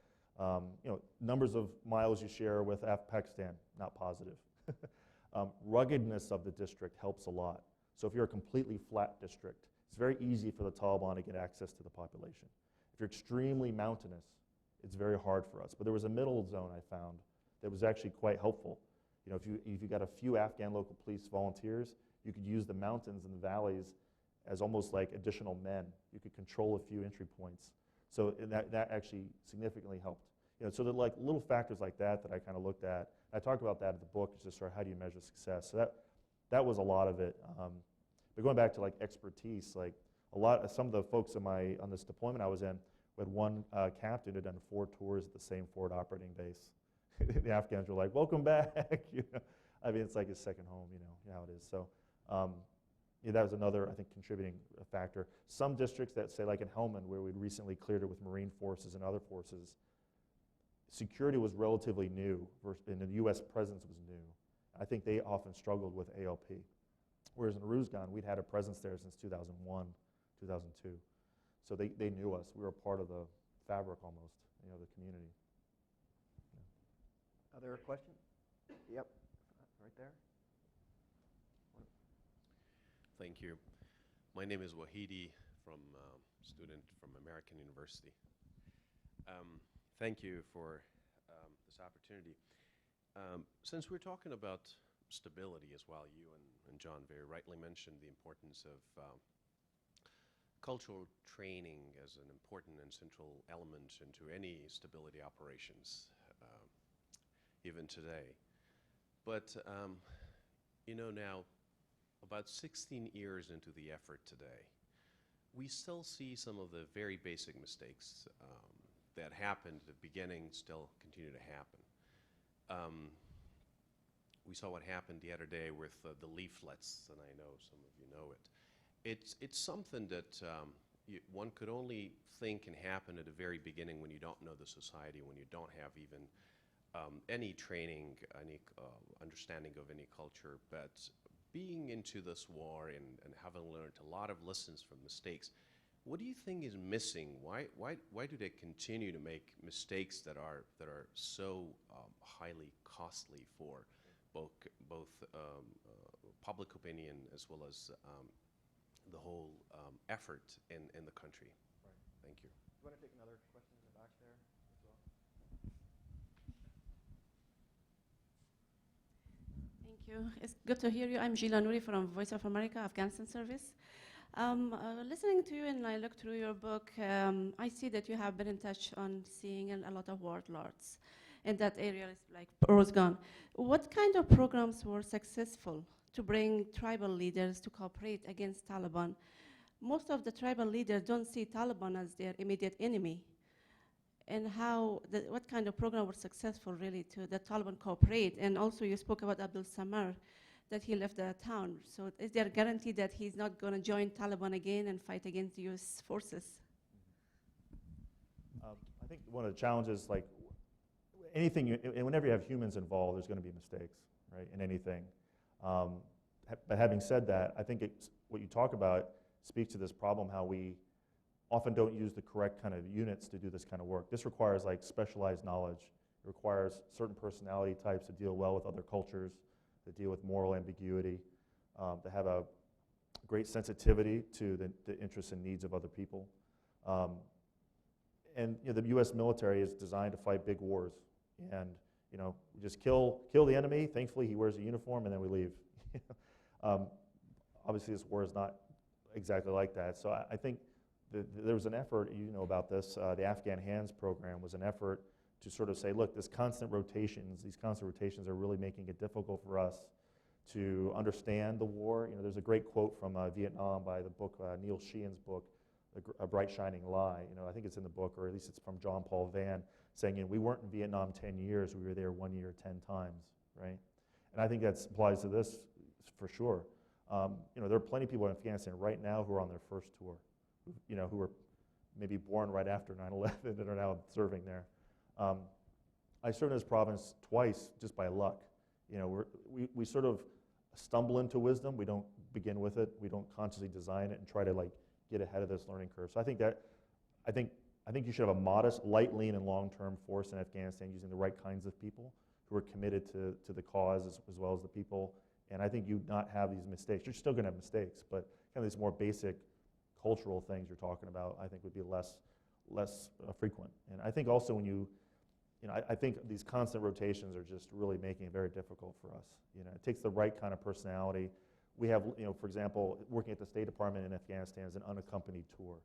numbers of miles you share with Pakistan, not positive. Ruggedness of the district helps a lot. So if you're a completely flat district, it's very easy for the Taliban to get access to the population. If you're extremely mountainous, it's very hard for us. But there was a middle zone I found that was actually quite helpful. If you got a few Afghan local police volunteers, you could use the mountains and the valleys as almost like additional men. You could control a few entry points. So that actually significantly helped. So there are like little factors like that I kind of looked at. I talked about that in the book, just sort of how do you measure success. So that was a lot of it. But going back to like expertise, like some of the folks on this deployment I was in, we had one captain who had done 4 tours at the same forward operating base. The Afghans were like, "Welcome back." I mean, it's like his second home. How it is. So that was another, I think, contributing factor. Some districts that say, like in Helmand, where we'd recently cleared it with Marine forces and other forces, security was relatively new, and the U.S. presence was new. I think they often struggled with ALP. Whereas in Ruzgan, we'd had a presence there since 2001, 2002. So they knew us. We were a part of the fabric almost, the community. Yeah. Other questions? Yep, right there. Thank you. My name is Wahidi, student from American University. Thank you for this opportunity. Since we're talking about stability as well, you and John very rightly mentioned the importance of cultural training as an important and central element into any stability operations, even today. But now, about 16 years into the effort today, we still see some of the very basic mistakes that happened at the beginning still continue to happen. We saw what happened the other day with the leaflets, and I know some of you know it. It's something that one could only think can happen at the very beginning when you don't know the society, when you don't have even any training, any understanding of any culture. But being into this war and having learned a lot of lessons from mistakes, what do you think is missing? Why do they continue to make mistakes that are so highly costly for both public opinion as well as the whole effort in the country? Right. Thank you. Do you want to take another question in the back there as well? Thank you. It's good to hear you. I'm Gila Nouri from Voice of America, Afghanistan Service. Listening to you and I look through your book, I see that you have been in touch on seeing a lot of warlords in that area, like Rosgan. What kind of programs were successful to bring tribal leaders to cooperate against Taliban? Most of the tribal leaders don't see Taliban as their immediate enemy. And what kind of program was successful really to the Taliban cooperate? And also you spoke about Abdul Samar, that he left the town. So is there a guarantee that he's not going to join Taliban again and fight against the US forces? I think one of the challenges, like anything, whenever you have humans involved, there's going to be mistakes, right, in anything. But having said that, I think what you talk about speaks to this problem, how we often don't use the correct kind of units to do this kind of work. This requires like specialized knowledge. It requires certain personality types to deal well with other cultures, to deal with moral ambiguity, to have a great sensitivity to the interests and needs of other people. And the U.S. military is designed to fight big wars. And we just kill the enemy. Thankfully, he wears a uniform, and then we leave. Obviously, this war is not exactly like that. So I think there was an effort, about this, the Afghan Hands program was an effort to sort of say, look, these constant rotations are really making it difficult for us to understand the war. There's a great quote from Vietnam by the book, Neil Sheehan's book, A Bright Shining Lie. I think it's in the book, or at least it's from John Paul Vann, saying, we weren't in Vietnam 10 years, we were there 1 year 10 times, right? And I think that applies to this for sure. There are plenty of people in Afghanistan right now who are on their first tour, who were maybe born right after 9/11 and are now serving there. I served in this province twice just by luck. You know, we sort of stumble into wisdom. We don't begin with it. We don't consciously design it and try to like get ahead of this learning curve. So I think you should have a modest, light, lean, and long-term force in Afghanistan using the right kinds of people who are committed to the cause as well as the people. And I think you not have these mistakes. You're still going to have mistakes, but kind of these more basic cultural things you're talking about, I think would be less frequent. And I think also when I think these constant rotations are just really making it very difficult for us. You know, it takes the right kind of personality. We have, you know, for example, working at the State Department in Afghanistan is an unaccompanied tour.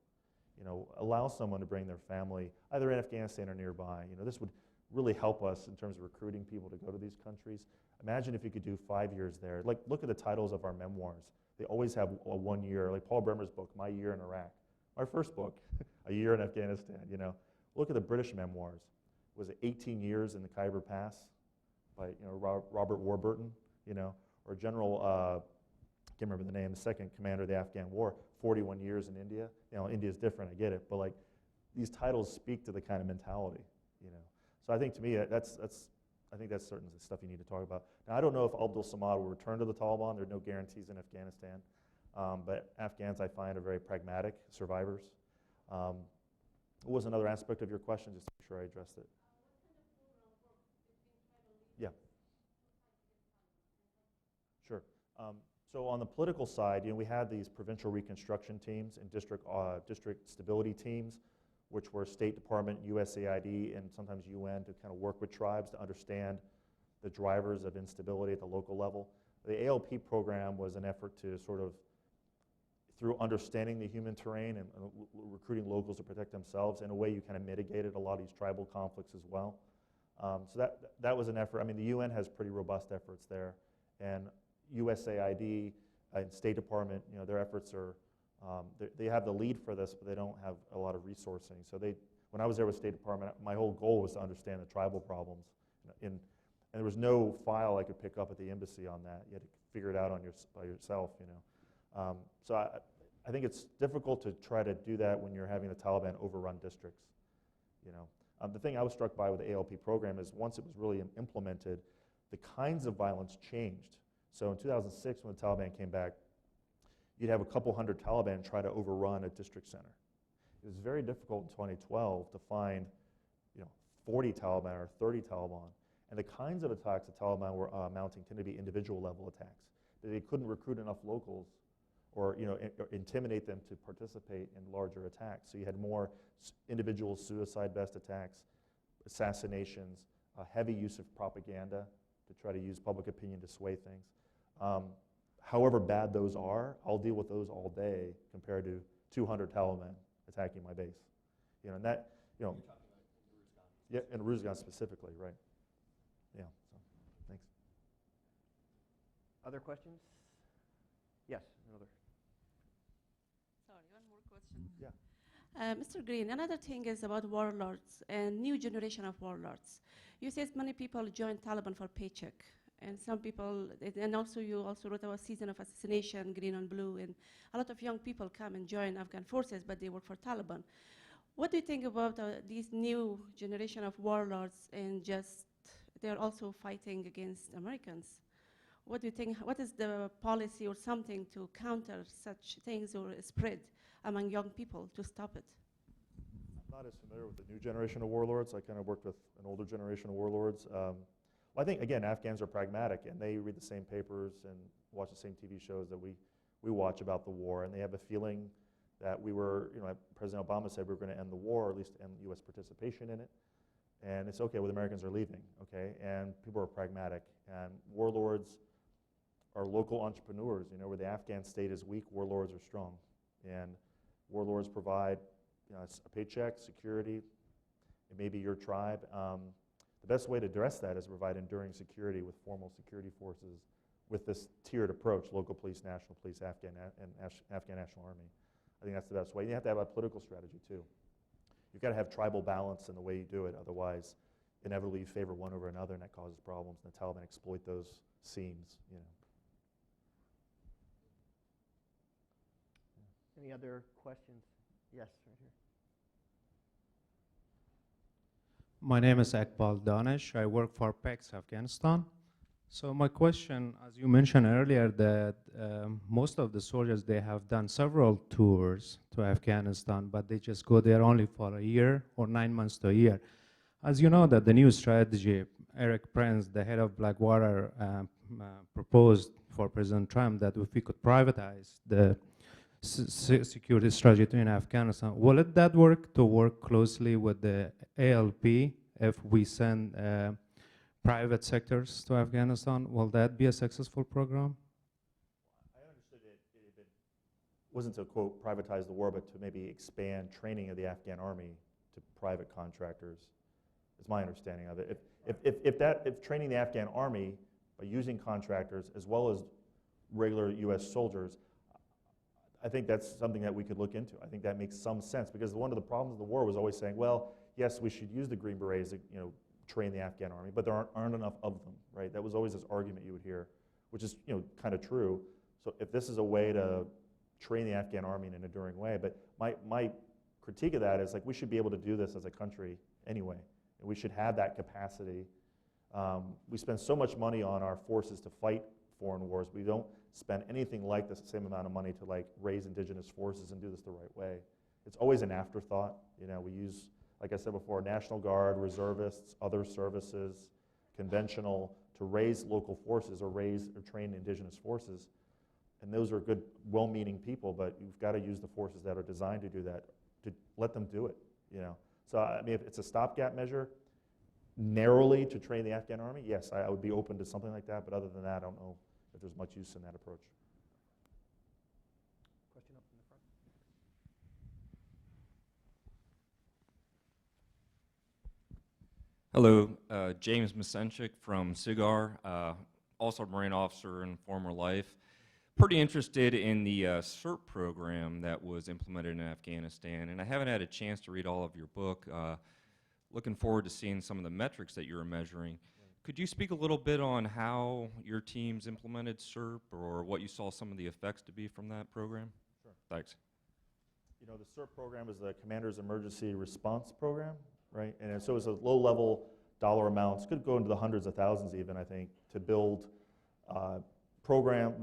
You know, allow someone to bring their family either in Afghanistan or nearby. You know, this would really help us in terms of recruiting people to go to these countries. Imagine if you could do 5 years there. Like, look at the titles of our memoirs. They always have a 1 year, like Paul Bremer's book, My Year in Iraq. My first book, A Year in Afghanistan, you know. Look at the British memoirs. Was it 18 years in the Khyber Pass by, you know, Robert Warburton, you know, or General, I can't remember the name, the second commander of the Afghan war, 41 years in India. You know, India's different, I get it, but like these titles speak to the kind of mentality, you know. So I think to me, I think that's certain stuff you need to talk about. Now, I don't know if Abdul Samad will return to the Taliban. There are no guarantees in Afghanistan. But Afghans, I find, are very pragmatic survivors. What was another aspect of your question, just to make sure I addressed it? Yeah. Sure. So on the political side, you know, we had these provincial reconstruction teams and district stability teams, which were State Department, USAID, and sometimes UN to kind of work with tribes to understand the drivers of instability at the local level. The ALP program was an effort to sort of, through understanding the human terrain and recruiting locals to protect themselves, in a way you kind of mitigated a lot of these tribal conflicts as well. So that was an effort. I mean, the UN has pretty robust efforts there, and USAID and State Department, you know, their efforts are, they have the lead for this, but they don't have a lot of resourcing. So when I was there with State Department, my whole goal was to understand the tribal problems. And there was no file I could pick up at the embassy on that. You had to figure it out by yourself, you know. So I think it's difficult to try to do that when you're having the Taliban overrun districts, you know. The thing I was struck by with the ALP program is once it was really implemented, the kinds of violence changed. So in 2006, when the Taliban came back, you'd have a couple hundred Taliban try to overrun a district center. It was very difficult in 2012 to find, you know, 40 Taliban or 30 Taliban. And the kinds of attacks the Taliban were mounting tended to be individual level attacks. They couldn't recruit enough locals or, you know, intimidate them to participate in larger attacks. So you had more individual suicide-based attacks, assassinations, heavy use of propaganda to try to use public opinion to sway things. However bad those are, I'll deal with those all day compared to 200 Taliban attacking my base. You know, and that, you know. You're talking about in Uruzgan? Yeah, in Uruzgan specifically, right. Yeah, so, thanks. Other questions? Yes, another. Sorry, one more question. Yeah. Mr. Green, another thing is about warlords and new generation of warlords. You said many people join Taliban for paycheck, and some people, and also you also wrote about Season of Assassination, Green and Blue, and a lot of young people come and join Afghan forces, but they work for Taliban. What do you think about these new generation of warlords and just they're also fighting against Americans? What do you think, what is the policy or something to counter such things or spread among young people to stop it? I'm not as familiar with the new generation of warlords. I kind of worked with an older generation of warlords. Well, I think, again, Afghans are pragmatic, and they read the same papers and watch the same TV shows that we watch about the war, and they have a feeling that we were, you know, President Obama said we were going to end the war, or at least end U.S. participation in it, and it's okay, well, the Americans are leaving, okay, and people are pragmatic, and warlords are local entrepreneurs, you know, where the Afghan state is weak, warlords are strong, and warlords provide, you know, a paycheck, security, it may be your tribe. The best way to address that is to provide enduring security with formal security forces with this tiered approach, local police, national police, Afghan National Army. I think that's the best way. You have to have a political strategy too. You've got to have tribal balance in the way you do it, otherwise inevitably you favor one over another and that causes problems, and the Taliban exploit those seams, you know. Any other questions? Yes, right here. My name is Akbal Danish. I work for PEX Afghanistan. So my question, as you mentioned earlier, that most of the soldiers, they have done several tours to Afghanistan, but they just go there only for a year or 9 months to a year. As you know, that the new strategy, Eric Prince, the head of Blackwater, proposed for President Trump that if we could privatize the security strategy in Afghanistan, will that work to work closely with the ALP if we send private sectors to Afghanistan? Will that be a successful program? I understood it wasn't to, quote, privatize the war, but to maybe expand training of the Afghan army to private contractors. Is my understanding of it. If training the Afghan army by using contractors as well as regular U.S. soldiers, I think that's something that we could look into. I think that makes some sense, because one of the problems of the war was always saying, well, yes, we should use the Green Berets to, train the Afghan army, but there aren't enough of them, right? That was always this argument you would hear, which is, kind of true. So if this is a way to train the Afghan army in an enduring way, but my critique of that is, like, we should be able to do this as a country anyway, and we should have that capacity. We spend so much money on our forces to fight foreign wars. We don't spend anything like the same amount of money to, like, raise indigenous forces and do this the right way. It's always an afterthought. We use, like I said before, National Guard, reservists, other services, conventional, to raise local forces or train indigenous forces. And those are good, well-meaning people, but you've got to use the forces that are designed to do that, to let them do it. So I mean, if it's a stopgap measure, narrowly to train the Afghan army, yes, I would be open to something like that, but other than that, I don't know if there's much use in that approach. Question up in the front. Hello, James Masenchik from SIGAR, also a Marine officer in former life. Pretty interested in the CERP program that was implemented in Afghanistan, and I haven't had a chance to read all of your book. Looking forward to seeing some of the metrics that you were measuring. Could you speak a little bit on how your teams implemented CERP, or what you saw some of the effects to be from that program? Sure. Thanks. The CERP program is the Commander's Emergency Response Program, right? And so it's a low-level dollar amounts, could go into the hundreds of thousands even, I think, to build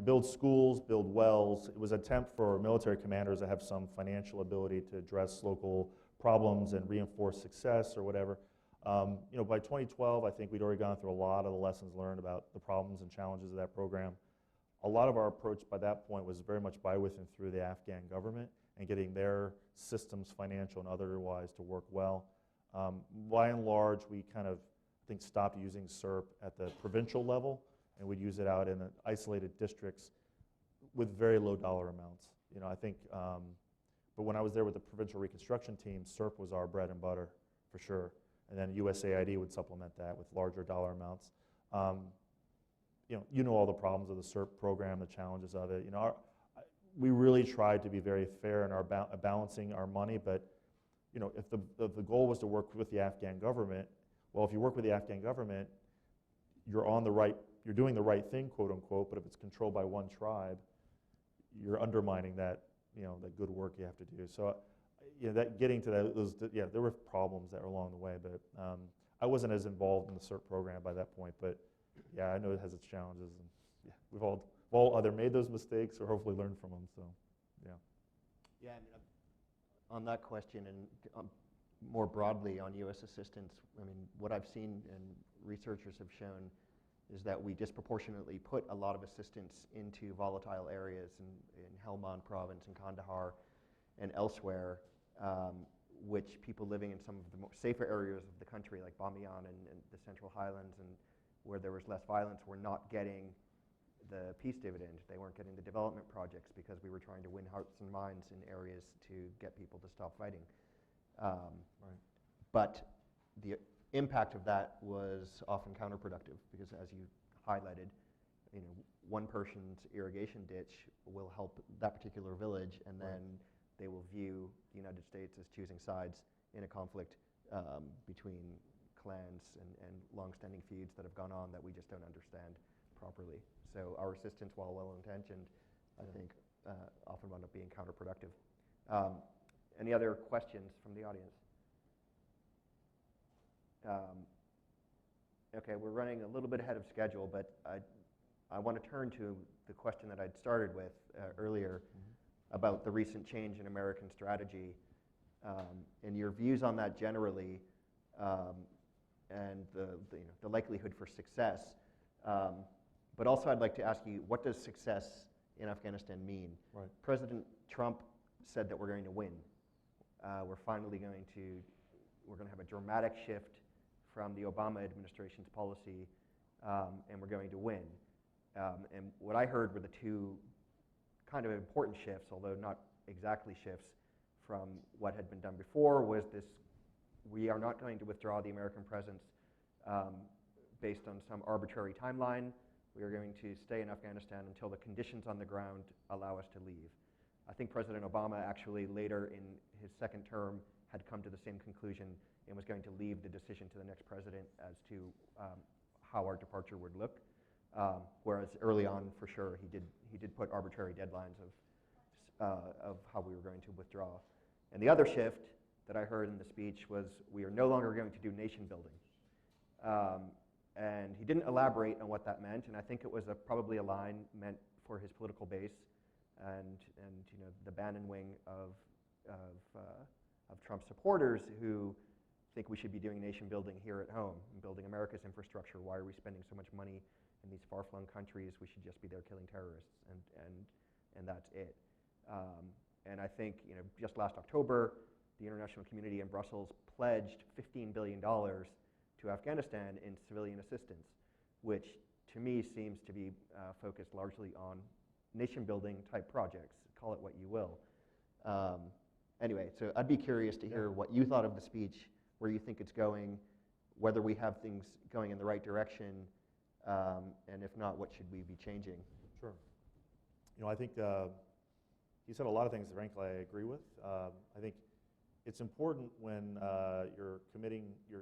build schools, build wells. It was an attempt for military commanders to have some financial ability to address local problems and reinforce success or whatever. By 2012, I think we'd already gone through a lot of the lessons learned about the problems and challenges of that program. A lot of our approach by that point was very much by, with, and through the Afghan government and getting their systems, financial and otherwise, to work well. By and large, we kind of, I think, stopped using CERP at the provincial level, and we'd use it out in isolated districts with very low dollar amounts. I think, but when I was there with the provincial reconstruction team, CERP was our bread and butter, for sure. And then USAID would supplement that with larger dollar amounts. All the problems of the CERP program, the challenges of it. We really tried to be very fair in our balancing our money, but if the goal was to work with the Afghan government, well, if you work with the Afghan government, you're doing the right thing, quote unquote, but if it's controlled by one tribe, you're undermining that, that good work you have to do. So, that getting to that, there were problems that were along the way, but I wasn't as involved in the CERT program by that point, but yeah, I know it has its challenges, and yeah, we've all either made those mistakes or hopefully learned from them, so, yeah. Yeah, I mean, on that question and more broadly on U.S. assistance, I mean, what I've seen and researchers have shown is that we disproportionately put a lot of assistance into volatile areas in Helmand province and Kandahar and elsewhere, which people living in some of the more safer areas of the country, like Bamiyan and the Central Highlands, and where there was less violence, were not getting the peace dividend. They weren't getting the development projects because we were trying to win hearts and minds in areas to get people to stop fighting. Right. But the impact of that was often counterproductive, because as you highlighted, one person's irrigation ditch will help that particular village, and then they will view the United States as choosing sides in a conflict between clans and long-standing feuds that have gone on that we just don't understand properly. So our assistance, while well-intentioned, I think often wound up being counterproductive. Any other questions from the audience? Okay, we're running a little bit ahead of schedule, but I want to turn to the question that I'd started with earlier about the recent change in American strategy and your views on that generally, and the likelihood for success. But also I'd like to ask you, what does success in Afghanistan mean? Right. President Trump said that we're going to win. We're going to have a dramatic shift from the Obama administration's policy, and we're going to win. And what I heard were the two kind of important shifts, although not exactly shifts, from what had been done before was this: we are not going to withdraw the American presence based on some arbitrary timeline. We are going to stay in Afghanistan until the conditions on the ground allow us to leave. I think President Obama actually later in his second term had come to the same conclusion and was going to leave the decision to the next president as to how our departure would look. Whereas early on, for sure, he did put arbitrary deadlines of how we were going to withdraw. And the other shift that I heard in the speech was we are no longer going to do nation building. And he didn't elaborate on what that meant, and I think it was probably a line meant for his political base and the Bannon wing of Trump supporters who think we should be doing nation building here at home and building America's infrastructure. Why are we spending so much money in these far-flung countries? We should just be there killing terrorists, and that's it. And I think just last October, the international community in Brussels pledged $15 billion to Afghanistan in civilian assistance, which to me seems to be focused largely on nation-building type projects. Call it what you will. Anyway, so I'd be curious to hear what you thought of the speech, where you think it's going, whether we have things going in the right direction, and if not, what should we be changing? Sure. I think he said a lot of things, frankly, I agree with. I think it's important when you're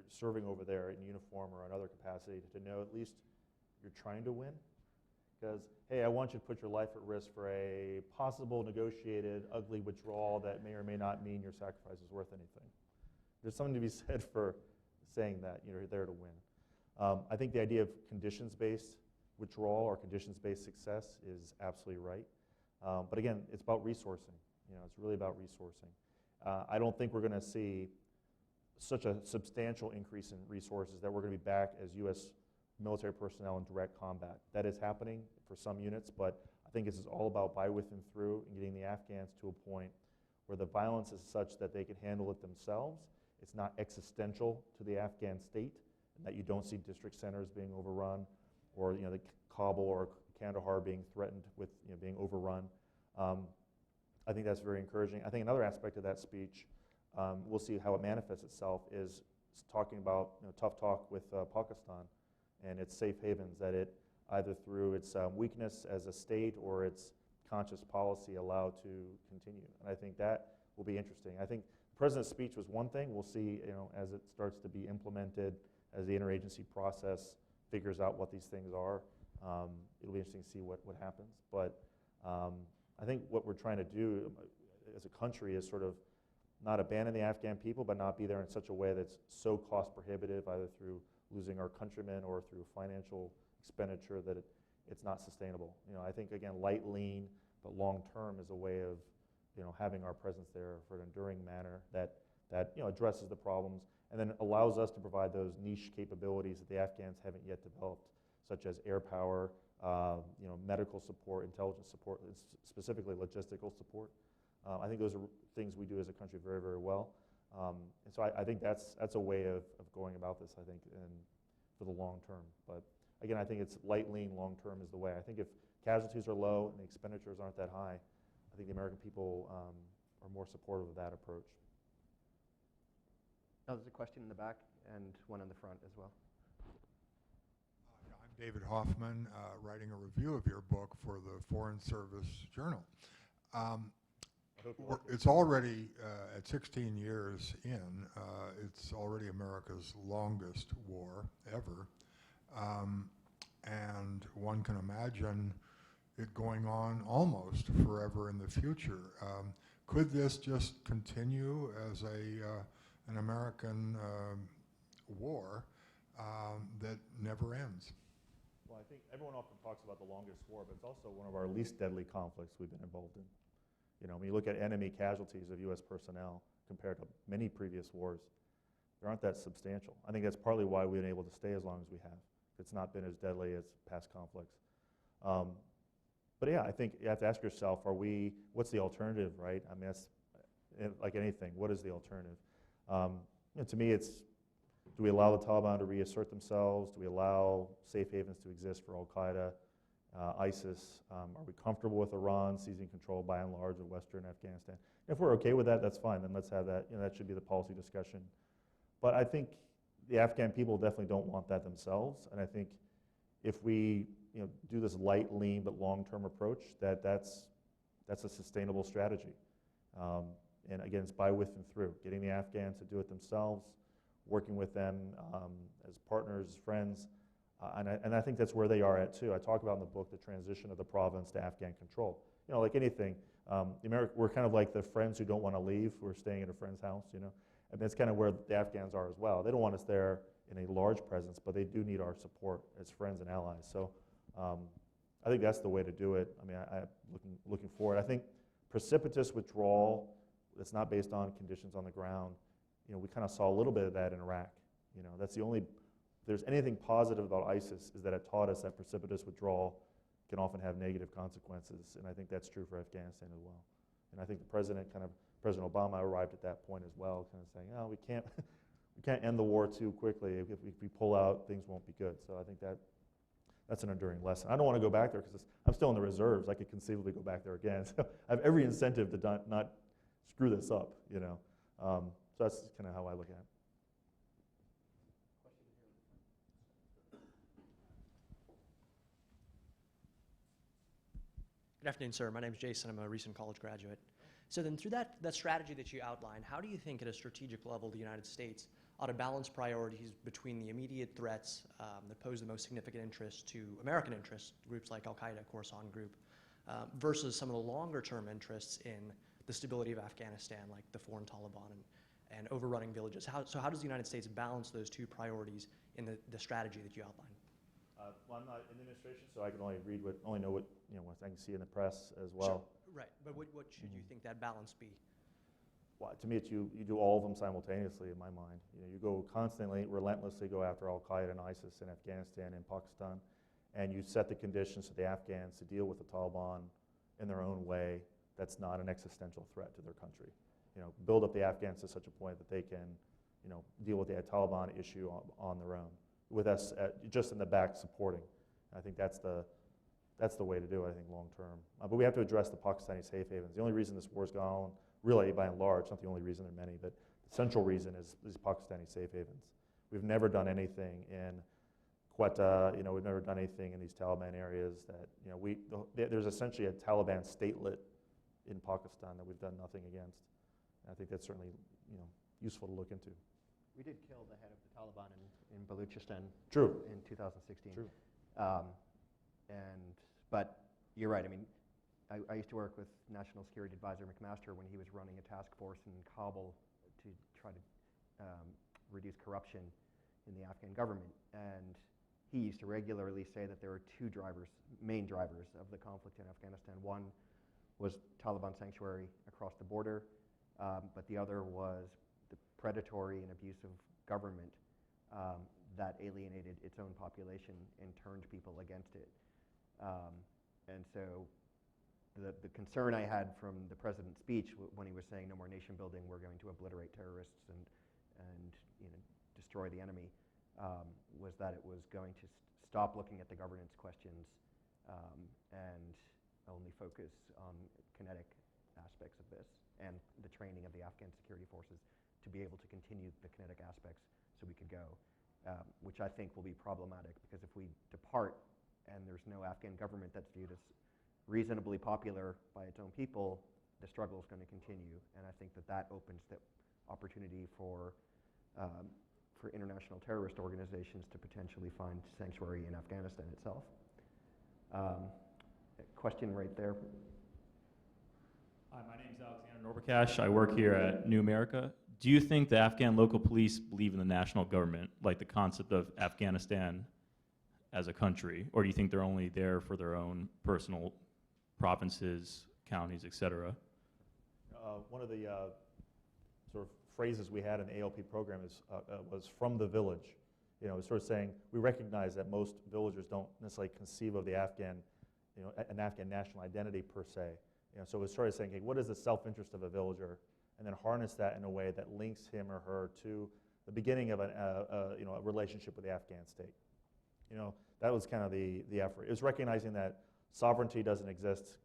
serving over there in uniform or another capacity to know at least you're trying to win. Because, hey, I want you to put your life at risk for a possible negotiated, ugly withdrawal that may or may not mean your sacrifice is worth anything. There's something to be said for saying that you're there to win. I think the idea of conditions-based withdrawal or conditions-based success is absolutely right. But again, it's about resourcing. It's really about resourcing. I don't think we're going to see such a substantial increase in resources that we're going to be back as U.S. military personnel in direct combat. That is happening for some units, but I think this is all about by, with, and through, and getting the Afghans to a point where the violence is such that they can handle it themselves. It's not existential to the Afghan state, and that you don't see district centers being overrun, or the Kabul or Kandahar being threatened with being overrun. I think that's very encouraging. I think another aspect of that speech, we'll see how it manifests itself, is talking about tough talk with Pakistan and its safe havens, that it either through its weakness as a state or its conscious policy allow to continue. And I think that will be interesting. I think the president's speech was one thing. We'll see as it starts to be implemented, as the interagency process figures out what these things are. It'll be interesting to see what happens. But I think what we're trying to do as a country is sort of not abandon the Afghan people, but not be there in such a way that's so cost prohibitive, either through losing our countrymen or through financial expenditure, that it's not sustainable. I think, again, light, lean, but long term is a way of having our presence there for an enduring manner that addresses the problems and then allows us to provide those niche capabilities that the Afghans haven't yet developed, such as air power, medical support, intelligence support, specifically logistical support. I think those are things we do as a country very, very well. And so I think that's a way of going about this, I think, and for the long term. But again, I think it's light, lean, long term is the way. I think if casualties are low and the expenditures aren't that high, I think the American people are more supportive of that approach. Now there's a question in the back and one in the front as well. I'm David Hoffman, writing a review of your book for the Foreign Service Journal. It's already, at 16 years in, it's already America's longest war ever. And one can imagine it going on almost forever in the future. Could this just continue as an American war that never ends. Well, I think everyone often talks about the longest war, but it's also one of our least deadly conflicts we've been involved in. You know, when you look at enemy casualties of U.S. personnel compared to many previous wars, they aren't that substantial. I think that's partly why we've been able to stay as long as we have. It's not been as deadly as past conflicts. But yeah, I think you have to ask yourself, what's the alternative, right? I mean, that's like anything, what is the alternative? To me, it's, do we allow the Taliban to reassert themselves? Do we allow safe havens to exist for Al-Qaeda, ISIS? Are we comfortable with Iran seizing control by and large of Western Afghanistan? If we're okay with that, that's fine. Then let's have that. You know, that should be the policy discussion. But I think the Afghan people definitely don't want that themselves. And I think if we do this light, lean, but long-term approach, that's a sustainable strategy. And again, it's by, with, and through. Getting the Afghans to do it themselves, working with them as partners, as friends. And I think that's where they are at too. I talk about in the book the transition of the province to Afghan control. You know, like anything, we're kind of like the friends who don't want to leave, who are staying at a friend's house, you know. And that's kind of where the Afghans are as well. They don't want us there in a large presence, but they do need our support as friends and allies. So I think that's the way to do it. I mean, looking forward. I think precipitous withdrawal that's not based on conditions on the ground, you know, we kind of saw a little bit of that in Iraq. You know, that's the only, if there's anything positive about ISIS, is that it taught us that precipitous withdrawal can often have negative consequences, and I think that's true for Afghanistan as well. And I think the President Obama arrived at that point as well, kind of saying, oh, we can't end the war too quickly. If we pull out, things won't be good. So I think that's an enduring lesson. I don't want to go back there because I'm still in the reserves. I could conceivably go back there again. So I have every incentive to not screw this up, you know. So that's kind of how I look at it. Good afternoon, sir. My name is Jason. I'm a recent college graduate. So then through that strategy that you outlined, how do you think at a strategic level the United States ought to balance priorities between the immediate threats that pose the most significant interest to American interests, groups like Al-Qaeda, Khorasan Group, versus some of the longer-term interests in the stability of Afghanistan, like the foreign Taliban and overrunning villages? So how does the United States balance those two priorities in the strategy that you outlined? Well, I'm not in the administration, so I can only know what what I can see in the press as well. Sure. Right, but what should you think that balance be? Well, to me, you do all of them simultaneously in my mind. You know, you go constantly, relentlessly go after Al-Qaeda and ISIS in Afghanistan and Pakistan, and you set the conditions for the Afghans to deal with the Taliban in their own way. That's not an existential threat to their country. You know, build up the Afghans to such a point that they can, deal with the Taliban issue on their own, with us just in the back supporting. And I think that's the way to do it, I think, long term. But we have to address the Pakistani safe havens. The only reason this war's gone on, really, by and large, not the only reason, there are many, but the central reason is Pakistani safe havens. We've never done anything in Quetta, we've never done anything in these Taliban areas that, there's essentially a Taliban statelet in Pakistan that we've done nothing against. And I think that's certainly, useful to look into. We did kill the head of the Taliban in Baluchistan. True. In 2016. True. But you're right. I mean, I used to work with National Security Advisor McMaster when he was running a task force in Kabul to try to reduce corruption in the Afghan government. And he used to regularly say that there were two main drivers of the conflict in Afghanistan. One was Taliban sanctuary across the border, but the other was the predatory and abusive government that alienated its own population and turned people against it. And so the concern I had from the president's speech when he was saying no more nation building, we're going to obliterate terrorists and destroy the enemy, was that it was going to stop looking at the governance questions and only focus on kinetic aspects of this and the training of the Afghan security forces to be able to continue the kinetic aspects so we could go, which I think will be problematic because if we depart and there's no Afghan government that's viewed as reasonably popular by its own people, the struggle is going to continue. And I think that opens the opportunity for international terrorist organizations to potentially find sanctuary in Afghanistan itself. Question right there. Hi, my name is Alexander Norbercash. I work here at New America. do you think the Afghan local police believe in the national government, like the concept of Afghanistan as a country, or do you think they're only there for their own personal provinces, counties, et cetera? One of the sort of phrases we had in the ALP program was "from the village." You know, it's sort of saying we recognize that most villagers don't necessarily conceive of the Afghan, an Afghan national identity per se. You know, so it's sort of saying, hey, what is the self-interest of a villager, and then harness that in a way that links him or her to the beginning of a relationship with the Afghan state. You know, that was kind of the effort. It was recognizing that sovereignty doesn't exist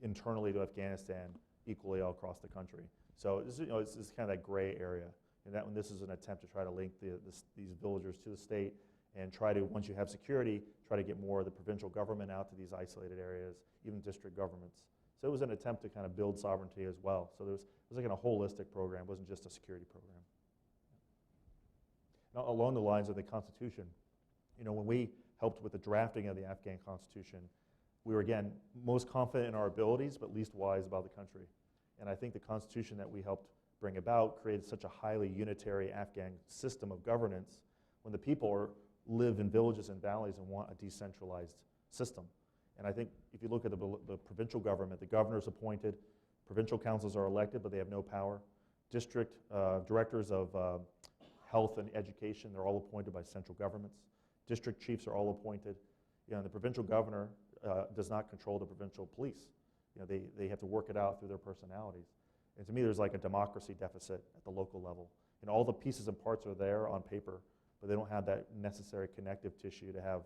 internally to Afghanistan equally all across the country. So this, it's kind of that gray area. And that when this is an attempt to try to link these villagers to the state and try to, once you have security, try to get more of the provincial government out to these isolated areas, even district governments. So it was an attempt to kind of build sovereignty as well. So it was like a holistic program. It wasn't just a security program. Now, along the lines of the Constitution, when we helped with the drafting of the Afghan Constitution, we were, again, most confident in our abilities, but least wise about the country. And I think the Constitution that we helped bring about created such a highly unitary Afghan system of governance when the people live in villages and valleys and want a decentralized system. And I think if you look at the provincial government, the governor is appointed, provincial councils are elected, but they have no power. District directors of health and education, they're all appointed by central governments. District chiefs are all appointed. The provincial governor does not control the provincial police. They have to work it out through their personalities. And to me, there's like a democracy deficit at the local level. All the pieces and parts are there on paper, but they don't have that necessary connective tissue to have,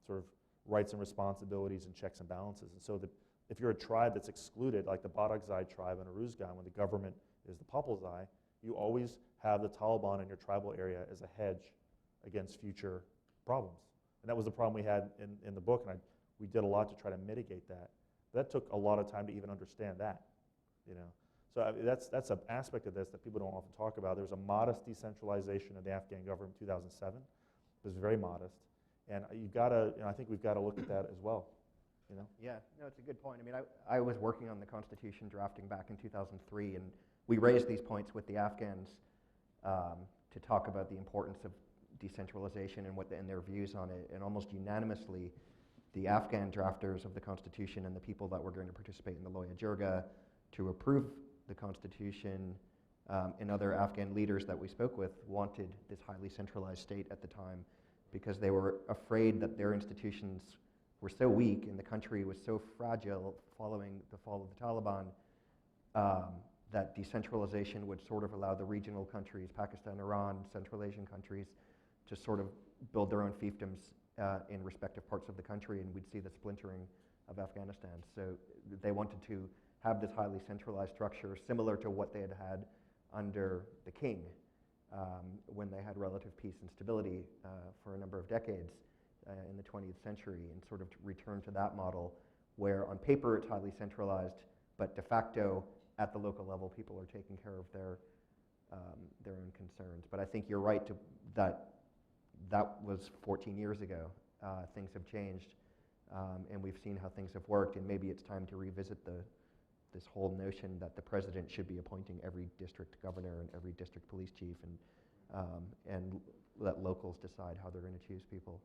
sort of rights and responsibilities and checks and balances. And so if you're a tribe that's excluded, like the Badakzai tribe in Uruzgan, when the government is the Papalzai, you always have the Taliban in your tribal area as a hedge against future problems. And that was the problem we had in the book, and we did a lot to try to mitigate that. That took a lot of time to even understand that. So that's an aspect of this that people don't often talk about. There was a modest decentralization of the Afghan government in 2007. It was very modest, and I think we've got to look at that as well. Yeah, no, it's a good point. I mean, I was working on the Constitution drafting back in 2003, and we raised these points with the Afghans to talk about the importance of decentralization and their views on it, and almost unanimously, the Afghan drafters of the Constitution and the people that were going to participate in the Loya Jirga to approve the Constitution and other Afghan leaders that we spoke with wanted this highly centralized state at the time because they were afraid that their institutions were so weak and the country was so fragile following the fall of the Taliban that decentralization would sort of allow the regional countries, Pakistan, Iran, Central Asian countries, to sort of build their own fiefdoms in respective parts of the country, and we'd see the splintering of Afghanistan. So they wanted to have this highly centralized structure similar to what they had had under the king when they had relative peace and stability for a number of decades in the 20th century, and sort of return to that model where on paper it's highly centralized, but de facto at the local level people are taking care of their own concerns. But I think you're right that was 14 years ago. Things have changed, and we've seen how things have worked, and maybe it's time to revisit this whole notion that the president should be appointing every district governor and every district police chief, and let locals decide how they're going to choose people.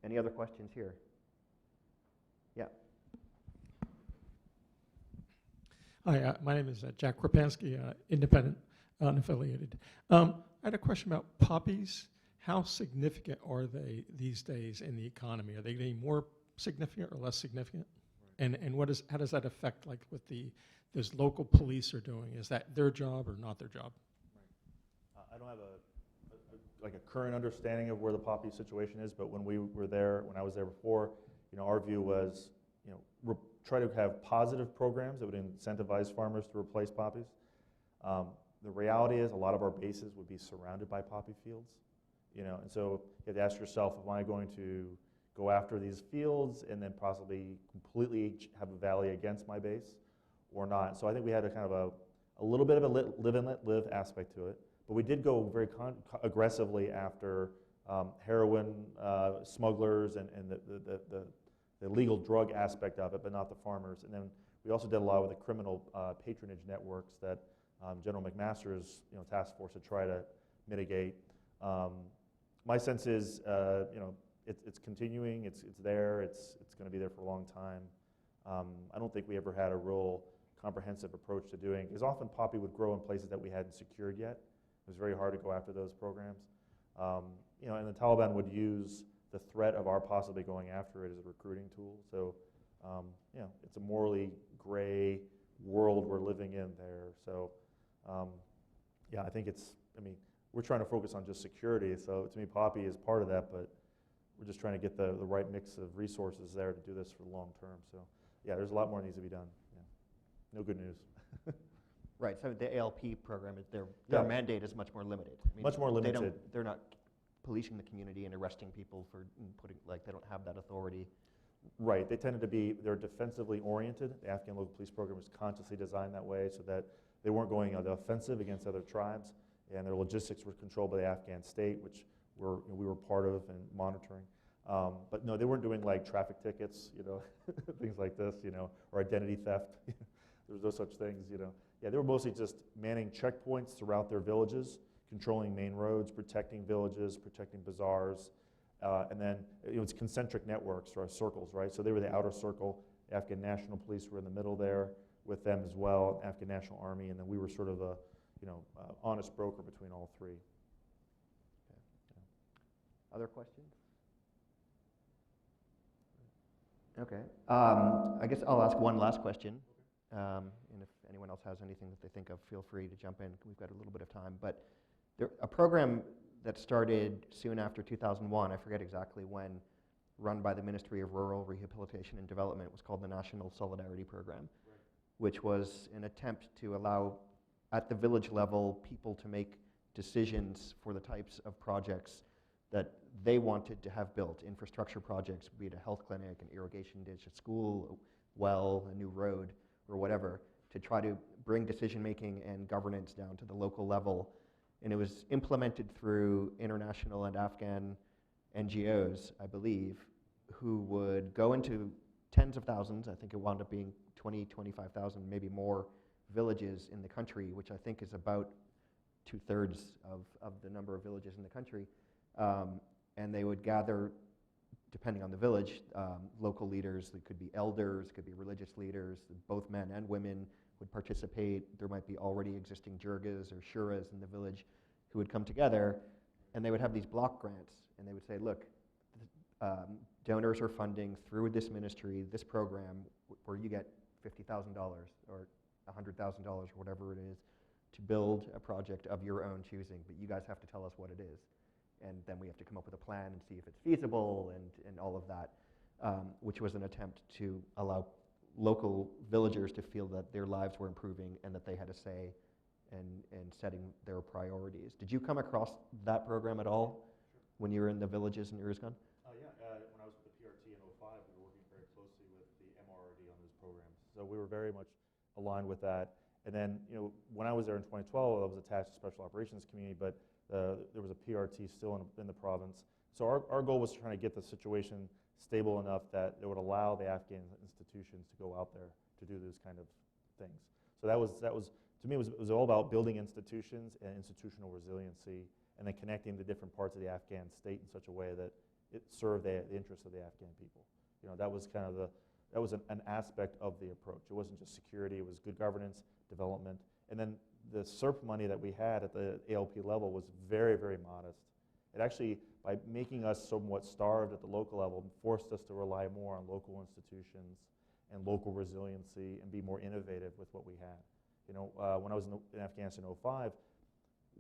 Any other questions here? Yeah. Hi, my name is Jack Krapansky, independent, unaffiliated. I had a question about poppies. How significant are they these days in the economy? Are they getting more significant or less significant? Right. And how does that affect like what those local police are doing? Is that their job or not their job? Right. I don't have a current understanding of where the poppy situation is, but when I was there before, our view was, try to have positive programs that would incentivize farmers to replace poppies. The reality is a lot of our bases would be surrounded by poppy fields, and so you have to ask yourself, am I going to go after these fields and then possibly completely have a valley against my base or not? So I think we had a kind of a little bit of a live and let live aspect to it, but we did go very aggressively after heroin smugglers and the illegal drug aspect of it, but not the farmers. And then We also did a lot with the criminal patronage networks that General McMaster's task force to try to mitigate. My sense is, it's continuing. It's there. It's going to be there for a long time. I don't think we ever had a real comprehensive approach to doing, because often poppy would grow in places that we hadn't secured yet. It was very hard to go after those programs. And the Taliban would use the threat of our possibly going after it as a recruiting tool. So, it's a morally gray world we're living in there. So, I think we're trying to focus on just security. So to me, poppy is part of that, but we're just trying to get the right mix of resources there to do this for the long term. So, there's a lot more that needs to be done. No good news. Right, so the ALP program, their mandate is much more limited. Much more limited. They're not policing the community and arresting people for they don't have that authority. Right, they're defensively oriented. The Afghan Local Police Program was consciously designed that way so that they weren't going on the offensive against other tribes, and their logistics were controlled by the Afghan state, which we were part of and monitoring. But no, they weren't doing like traffic tickets, things like this, or identity theft. There was no such things, they were mostly just manning checkpoints throughout their villages, controlling main roads, protecting villages, protecting bazaars, and then it's concentric networks or circles, right? So they were the outer circle. The Afghan National Police were in the middle there with them as well, Afghan National Army, and then we were sort of a honest broker between all three. Okay. Other questions? Okay. I guess I'll ask one last question. And if anyone else has anything that they think of, feel free to jump in. We've got a little bit of time. But a program that started soon after 2001, I forget exactly when, run by the Ministry of Rural Rehabilitation and Development, was called the National Solidarity Program, which was an attempt to allow, at the village level, people to make decisions for the types of projects that they wanted to have built, infrastructure projects, be it a health clinic, an irrigation ditch, a school, a well, a new road, or whatever, to try to bring decision-making and governance down to the local level. And it was implemented through international and Afghan NGOs, I believe, who would go into tens of thousands, I think it wound up being 20, 25,000, maybe more villages in the country, which I think is about 2/3 of the number of villages in the country. And they would gather, depending on the village, local leaders. It could be elders, it could be religious leaders. Both men and women would participate. There might be already existing jirgas or shuras in the village who would come together, and they would have these block grants, and they would say, look, donors are funding through this ministry, this program, where you get $50,000 or $100,000 or whatever it is, to build a project of your own choosing, but you guys have to tell us what it is. And then we have to come up with a plan and see if it's feasible and all of that, which was an attempt to allow local villagers to feel that their lives were improving and that they had a say in setting their priorities. Did you come across that program at all when you were in the villages in Uruzgan? When I was with the PRT in 2005, we were working very closely with the MRRD on those programs. So we were very much aligned with that. And then, when I was there in 2012, I was attached to Special Operations Community, but there was a PRT still in the province. So our goal was trying to get the situation stable enough that it would allow the Afghan institutions to go out there to do those kind of things. So that was to me, it was all about building institutions and institutional resiliency, and then connecting the different parts of the Afghan state in such a way that it served the interests of the Afghan people. That was kind of that was an aspect of the approach. It wasn't just security; it was good governance, development, and then the SERP money that we had at the ALP level was very, very modest. It actually, by making us somewhat starved at the local level, forced us to rely more on local institutions and local resiliency and be more innovative with what we had. When I was in Afghanistan in 2005,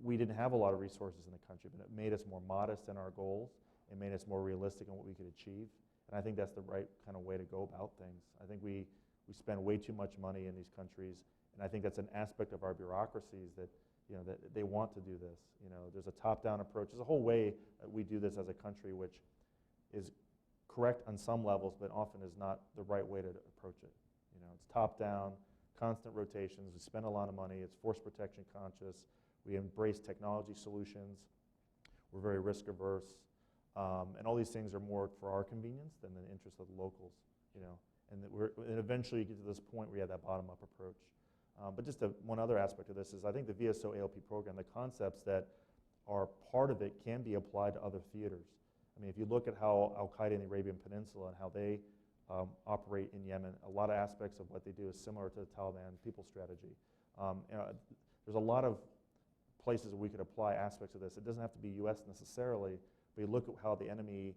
we didn't have a lot of resources in the country, but it made us more modest in our goals. It made us more realistic in what we could achieve. And I think that's the right kind of way to go about things. I think we spend way too much money in these countries, and I think that's an aspect of our bureaucracies that that they want to do this. There's a top-down approach. There's a whole way that we do this as a country, which is correct on some levels, but often is not the right way to approach it. It's top-down, constant rotations. We spend a lot of money. It's force protection conscious. We embrace technology solutions. We're very risk-averse. And all these things are more for our convenience than the interests of the locals. And and eventually you get to this point where you have that bottom-up approach. But just one other aspect of this is I think the VSO ALP program, the concepts that are part of it can be applied to other theaters. I mean, if you look at how Al-Qaeda in the Arabian Peninsula and how they operate in Yemen, a lot of aspects of what they do is similar to the Taliban people strategy. There's a lot of places where we could apply aspects of this. It doesn't have to be U.S. necessarily, but you look at how the enemy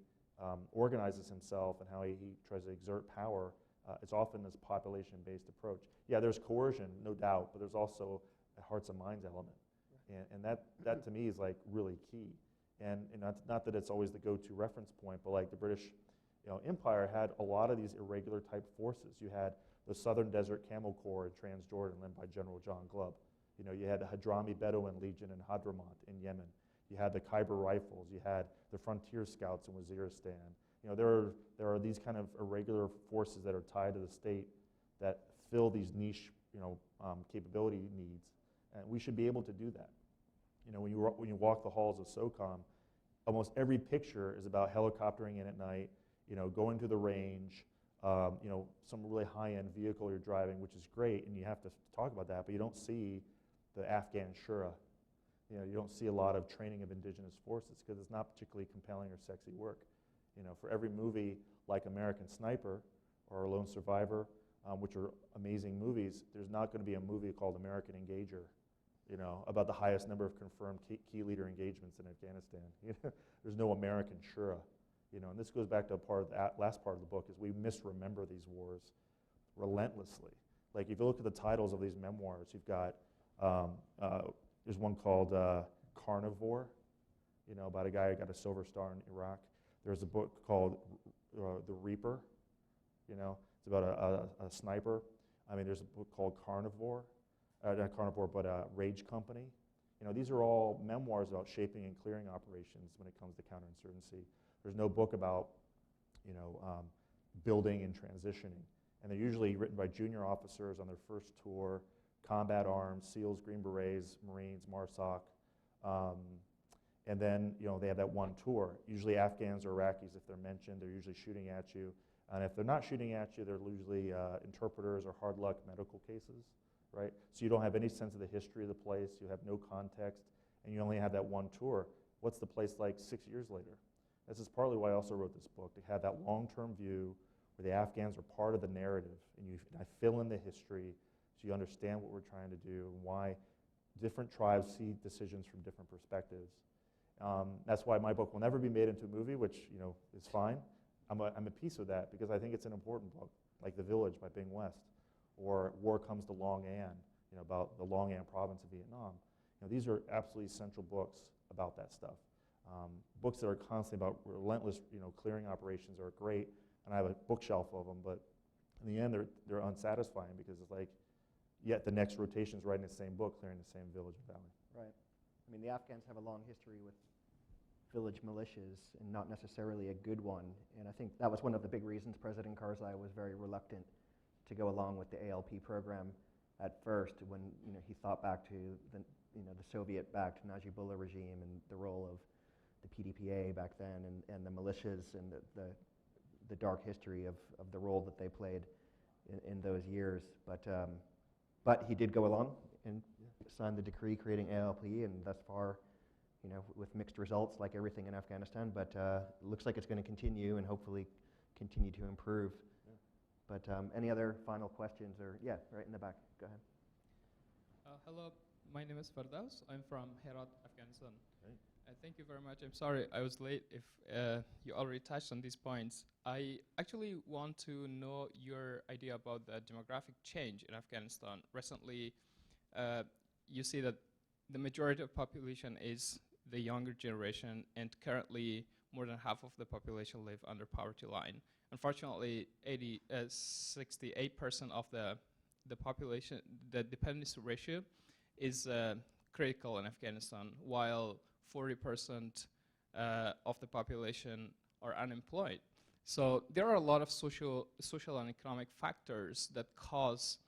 organizes himself and how he tries to exert power. It's often this population-based approach. Yeah, there's coercion, no doubt, but there's also a hearts and minds element. And that to me is like really key. And not that it's always the go-to reference point, but like the British Empire had a lot of these irregular type forces. You had the Southern Desert Camel Corps in Transjordan led by General John Glubb. You had the Hadrami Bedouin Legion in Hadramaut in Yemen. You had the Khyber Rifles. You had the Frontier Scouts in Waziristan. There are these kind of irregular forces that are tied to the state that fill these niche capability needs, and we should be able to do that. When you walk the halls of SOCOM, almost every picture is about helicoptering in at night, going to the range, some really high-end vehicle you're driving, which is great, and you have to talk about that, but you don't see the Afghan Shura. You don't see a lot of training of indigenous forces because it's not particularly compelling or sexy work. For every movie like American Sniper or Lone Survivor, which are amazing movies, there's not going to be a movie called American Engager, about the highest number of confirmed key leader engagements in Afghanistan. There's no American Shura. And this goes back to last part of the book, is we misremember these wars relentlessly. Like if you look at the titles of these memoirs, you've got, there's one called Carnivore, about a guy who got a Silver Star in Iraq. There's a book called The Reaper, it's about a sniper. I mean, there's a book called Carnivore, not Carnivore, but Rage Company. These are all memoirs about shaping and clearing operations when it comes to counterinsurgency. There's no book about, building and transitioning. And they're usually written by junior officers on their first tour, combat arms, SEALs, Green Berets, Marines, MARSOC. And then, they have that one tour. Usually Afghans or Iraqis, if they're mentioned, they're usually shooting at you. And if they're not shooting at you, they're usually interpreters or hard luck medical cases, right? So you don't have any sense of the history of the place, you have no context, and you only have that one tour. What's the place like 6 years later? This is partly why I also wrote this book, to have that long-term view where the Afghans are part of the narrative, and I fill in the history so you understand what we're trying to do and why different tribes see decisions from different perspectives. That's why my book will never be made into a movie, which is fine. I'm a piece of that because I think it's an important book, like The Village by Bing West, or War Comes to Long An, about the Long An province of Vietnam. These are absolutely essential books about that stuff. Books that are constantly about relentless, clearing operations are great, and I have a bookshelf of them. But in the end, they're unsatisfying because it's like, yet the next rotation is writing the same book, clearing the same village and valley. Right. I mean, the Afghans have a long history with village militias, and not necessarily a good one. And I think that was one of the big reasons President Karzai was very reluctant to go along with the ALP program at first, when he thought back to the Soviet-backed Najibullah regime and the role of the PDPA back then, and the militias and the dark history of the role that they played in those years. But he did go along and signed the decree creating ALP, and thus far, with mixed results like everything in Afghanistan, but it looks like it's going to continue and hopefully continue to improve. Yeah. But any other final questions? Or yeah, right in the back. Go ahead. Hello, my name is Fardaus. I'm from Herat, Afghanistan. Great. Thank you very much. I'm sorry I was late if you already touched on these points. I actually want to know your idea about the demographic change in Afghanistan. Recently, you see that the majority of population is the younger generation, and currently more than half of the population live under poverty line. Unfortunately, 68% of the population, the dependency ratio is critical in Afghanistan, while 40% of the population are unemployed. So there are a lot of social and economic factors that cause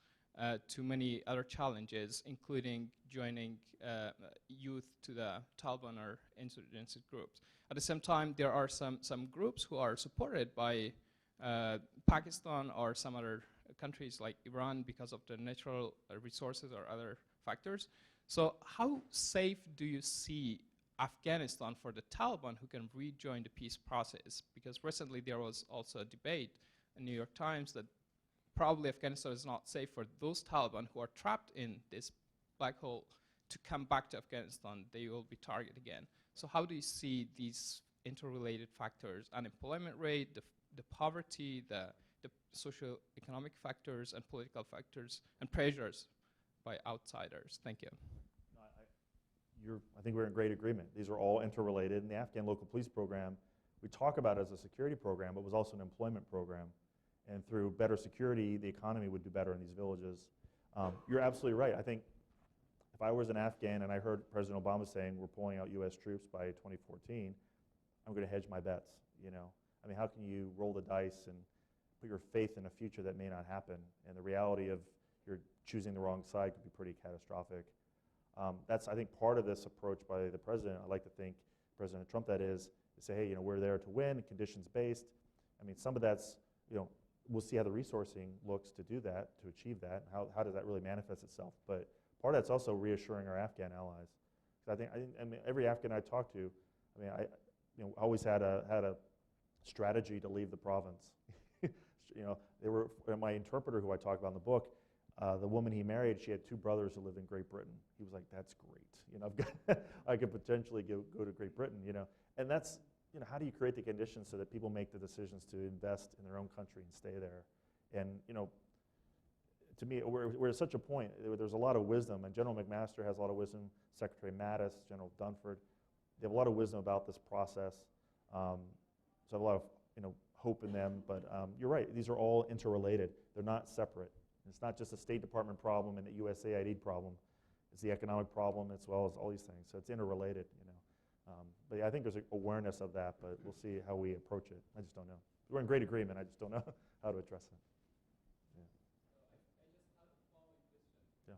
too many other challenges, including joining youth to the Taliban or insurgency groups. At the same time, there are some groups who are supported by Pakistan or some other countries like Iran because of the natural resources or other factors. So how safe do you see Afghanistan for the Taliban who can rejoin the peace process? Because recently there was also a debate in New York Times that probably Afghanistan is not safe for those Taliban who are trapped in this black hole to come back to Afghanistan. They will be targeted again. So how do you see these interrelated factors, unemployment rate, the poverty, the socio-economic factors and political factors and pressures by outsiders? Thank you. I think we're in great agreement. These are all interrelated. And the Afghan Local Police Program, we talk about it as a security program, but it was also an employment program. And through better security, the economy would do better in these villages. You're absolutely right. I think if I was an Afghan and I heard President Obama saying we're pulling out U.S. troops by 2014, I'm going to hedge my bets. You know, I mean, how can you roll the dice and put your faith in a future that may not happen? And the reality of you're choosing the wrong side could be pretty catastrophic. That's, I think, part of this approach by the president. I like to think President Trump, that is, to say, hey, you know, we're there to win, conditions-based. I mean, some of that's, you know, we'll see how the resourcing looks to do that, to achieve that. How does that really manifest itself? But part of that's also reassuring our Afghan allies. I mean, every Afghan I talk to, I mean, I always had a strategy to leave the province. You know, they were my interpreter, who I talk about in the book. The woman he married, she had 2 brothers who lived in Great Britain. He was like, "That's great. You know, I could potentially go to Great Britain." You know, and that's, you know, how do you create the conditions so that people make the decisions to invest in their own country and stay there? And you know, to me, we're at such a point. There's a lot of wisdom, and General McMaster has a lot of wisdom. Secretary Mattis, General Dunford, they have a lot of wisdom about this process. So I have a lot of, you know, hope in them. But you're right; these are all interrelated. They're not separate. It's not just a State Department problem and a USAID problem. It's the economic problem as well as all these things. So it's interrelated, you know. But yeah, I think there's an awareness of that, but we'll see how we approach it. I just don't know. We're in great agreement. I just don't know how to address it. Yeah. Yeah.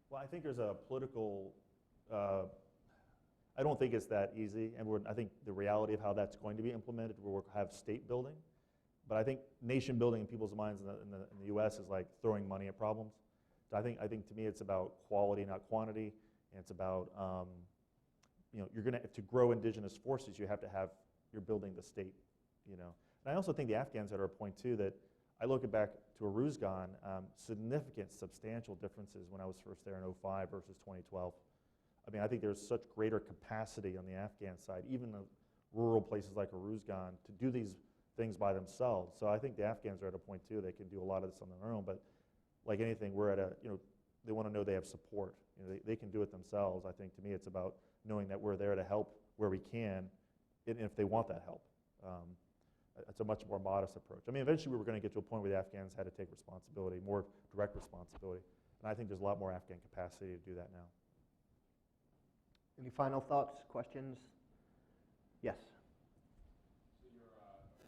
Well, I think there's a political, I don't think it's that easy, and I think the reality of how that's going to be implemented, we'll have state building, but I think nation building in people's minds in the U.S. is like throwing money at problems. So I think to me it's about quality, not quantity, and it's about, you know, to grow indigenous forces, you're building the state, you know. And I also think the Afghans are at a point too that I look back to Aruzgan, significant, substantial differences when I was first there in 2005 versus 2012. I mean, I think there's such greater capacity on the Afghan side, even in rural places like Aruzgan, to do these things by themselves. So I think the Afghans are at a point too, they can do a lot of this on their own, but like anything, we're at you know, they want to know they have support. You know, they can do it themselves. I think to me it's about knowing that we're there to help where we can, and if they want that help. It's a much more modest approach. I mean, eventually we were going to get to a point where the Afghans had to take responsibility, more direct responsibility. And I think there's a lot more Afghan capacity to do that now. Any final thoughts, questions? Yes. So you're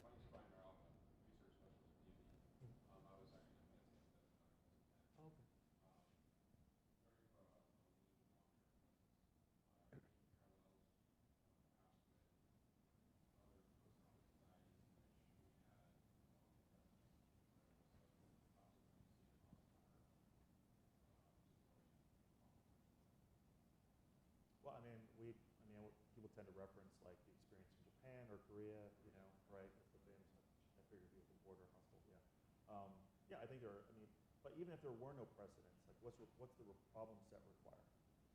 Mike Steiner, research specialist at DB. I was actually in Afghanistan. Okay. Well, I mean, people tend to reference like the experience in Japan or Korea, you know, right? That's the famous, I figured it'd be at the border hostile, yeah. Yeah, I think there are, I mean, but even if there were no precedents, like what's the problem set require,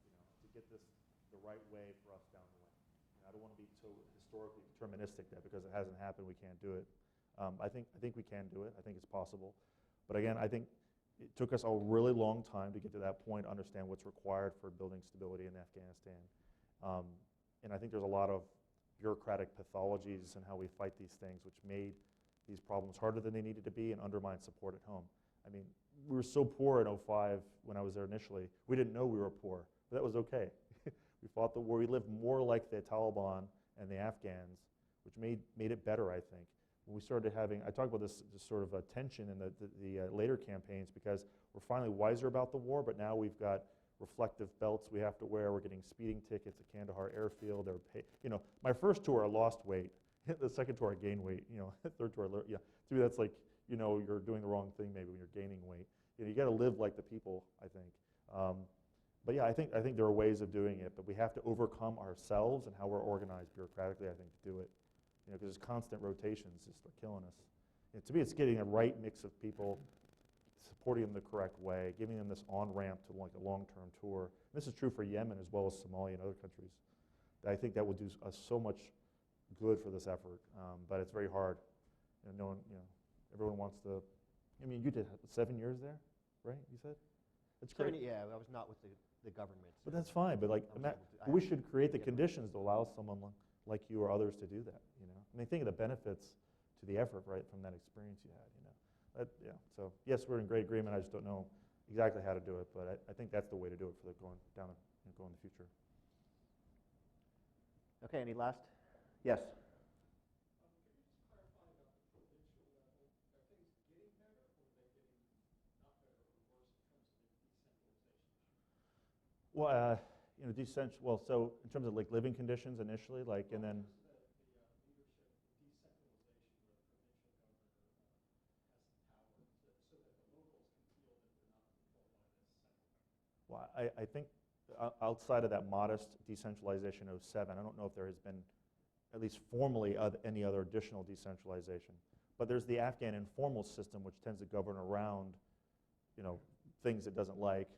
you know, to get this the right way for us down the way? You know, I don't want to be so historically deterministic that because it hasn't happened, we can't do it. I think we can do it. I think it's possible. But again, I think it took us a really long time to get to that point, understand what's required for building stability in Afghanistan. And I think there's a lot of bureaucratic pathologies in how we fight these things, which made these problems harder than they needed to be and undermined support at home. I mean, we were so poor in 2005 when I was there initially. We didn't know we were poor, but that was okay. We fought the war. We lived more like the Taliban and the Afghans, which made it better, I think. when we started having, I talk about this sort of tension in the later campaigns because we're finally wiser about the war, but now we've got reflective belts we have to wear. We're getting speeding tickets at Kandahar Airfield. My first tour I lost weight. The second tour I gained weight. Third tour to me that's like, you're doing the wrong thing maybe when you're gaining weight. You got to live like the people, I think. But yeah, I think there are ways of doing it, but we have to overcome ourselves and how we're organized bureaucratically, I think, to do it. Because there's constant rotations just are killing us. To me, it's getting a right mix of people, supporting them the correct way, giving them this on-ramp to like a long-term tour. And this is true for Yemen as well as Somalia and other countries. I think that will do us so much good for this effort, but it's very hard. Everyone wants to. You did 7 years there, right? You said. It's great. Yeah, I was not with the government. But that's fine. But we should create the conditions to allow someone like you or others to do that. Think of the benefits to the effort, right, from that experience you had. So yes, we're in great agreement. I just don't know exactly how to do it, but I think that's the way to do it for going in the future. Okay. Any last? Yes. Well, so in terms of like living conditions initially, and then. Well, I think outside of that modest decentralization of 2007, I don't know if there has been, at least formally, any other additional decentralization. But there's the Afghan informal system, which tends to govern around, things it doesn't like.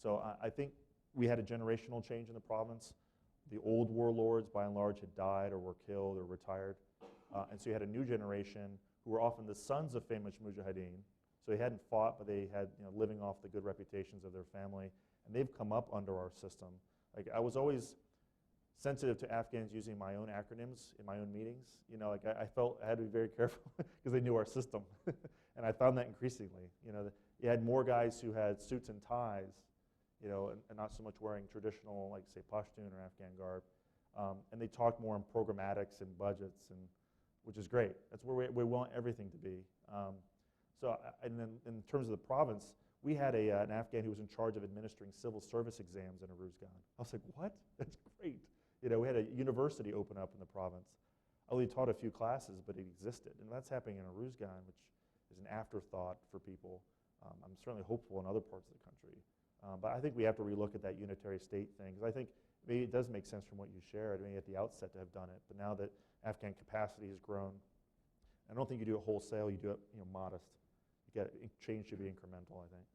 So I think we had a generational change in the province. The old warlords, by and large, had died or were killed or retired. And so you had a new generation who were often the sons of famous mujahideen. So they hadn't fought, but they had, living off the good reputations of their family. And they've come up under our system. I was always sensitive to Afghans using my own acronyms in my own meetings. I felt I had to be very careful because they knew our system. And I found that increasingly. You had more guys who had suits and ties, and not so much wearing traditional, like say Pashtun or Afghan garb. And they talked more in programmatics and budgets, which is great. That's where we want everything to be. And then in terms of the province, we had an Afghan who was in charge of administering civil service exams in Uruzgan. I was like, what? That's great. We had a university open up in the province. I only taught a few classes, but it existed. And that's happening in Uruzgan, which is an afterthought for people. I'm certainly hopeful in other parts of the country. But I think we have to relook at that unitary state thing, because I think maybe it does make sense from what you shared, maybe at the outset to have done it. But now that Afghan capacity has grown, I don't think you do it wholesale, you do it modest. Change should be incremental, I think.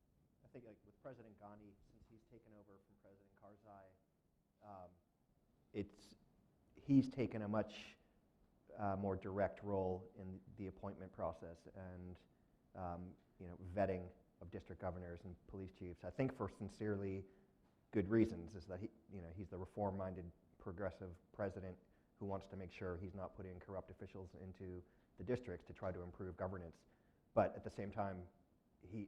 I think like with President Ghani, since he's taken over from President Karzai, he's taken a much more direct role in the appointment process and vetting of district governors and police chiefs. I think for sincerely good reasons, is that he's the reform-minded, progressive president who wants to make sure he's not putting corrupt officials into the districts to try to improve governance. But at the same time, the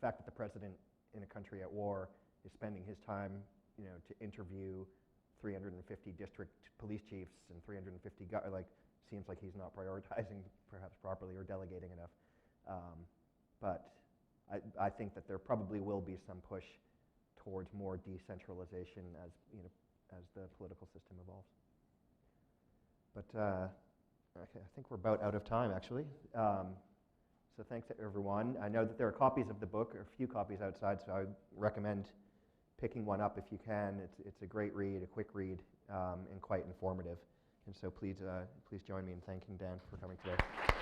fact that the president in a country at war is spending his time, to interview 350 district police chiefs and 350 seems like he's not prioritizing perhaps properly or delegating enough. But I think that there probably will be some push towards more decentralization as the political system evolves. But okay, I think we're about out of time actually. So thanks to everyone. I know that there are copies of the book, or a few copies outside, so I recommend picking one up if you can. It's a great read, a quick read, and quite informative. And so please join me in thanking Dan for coming today.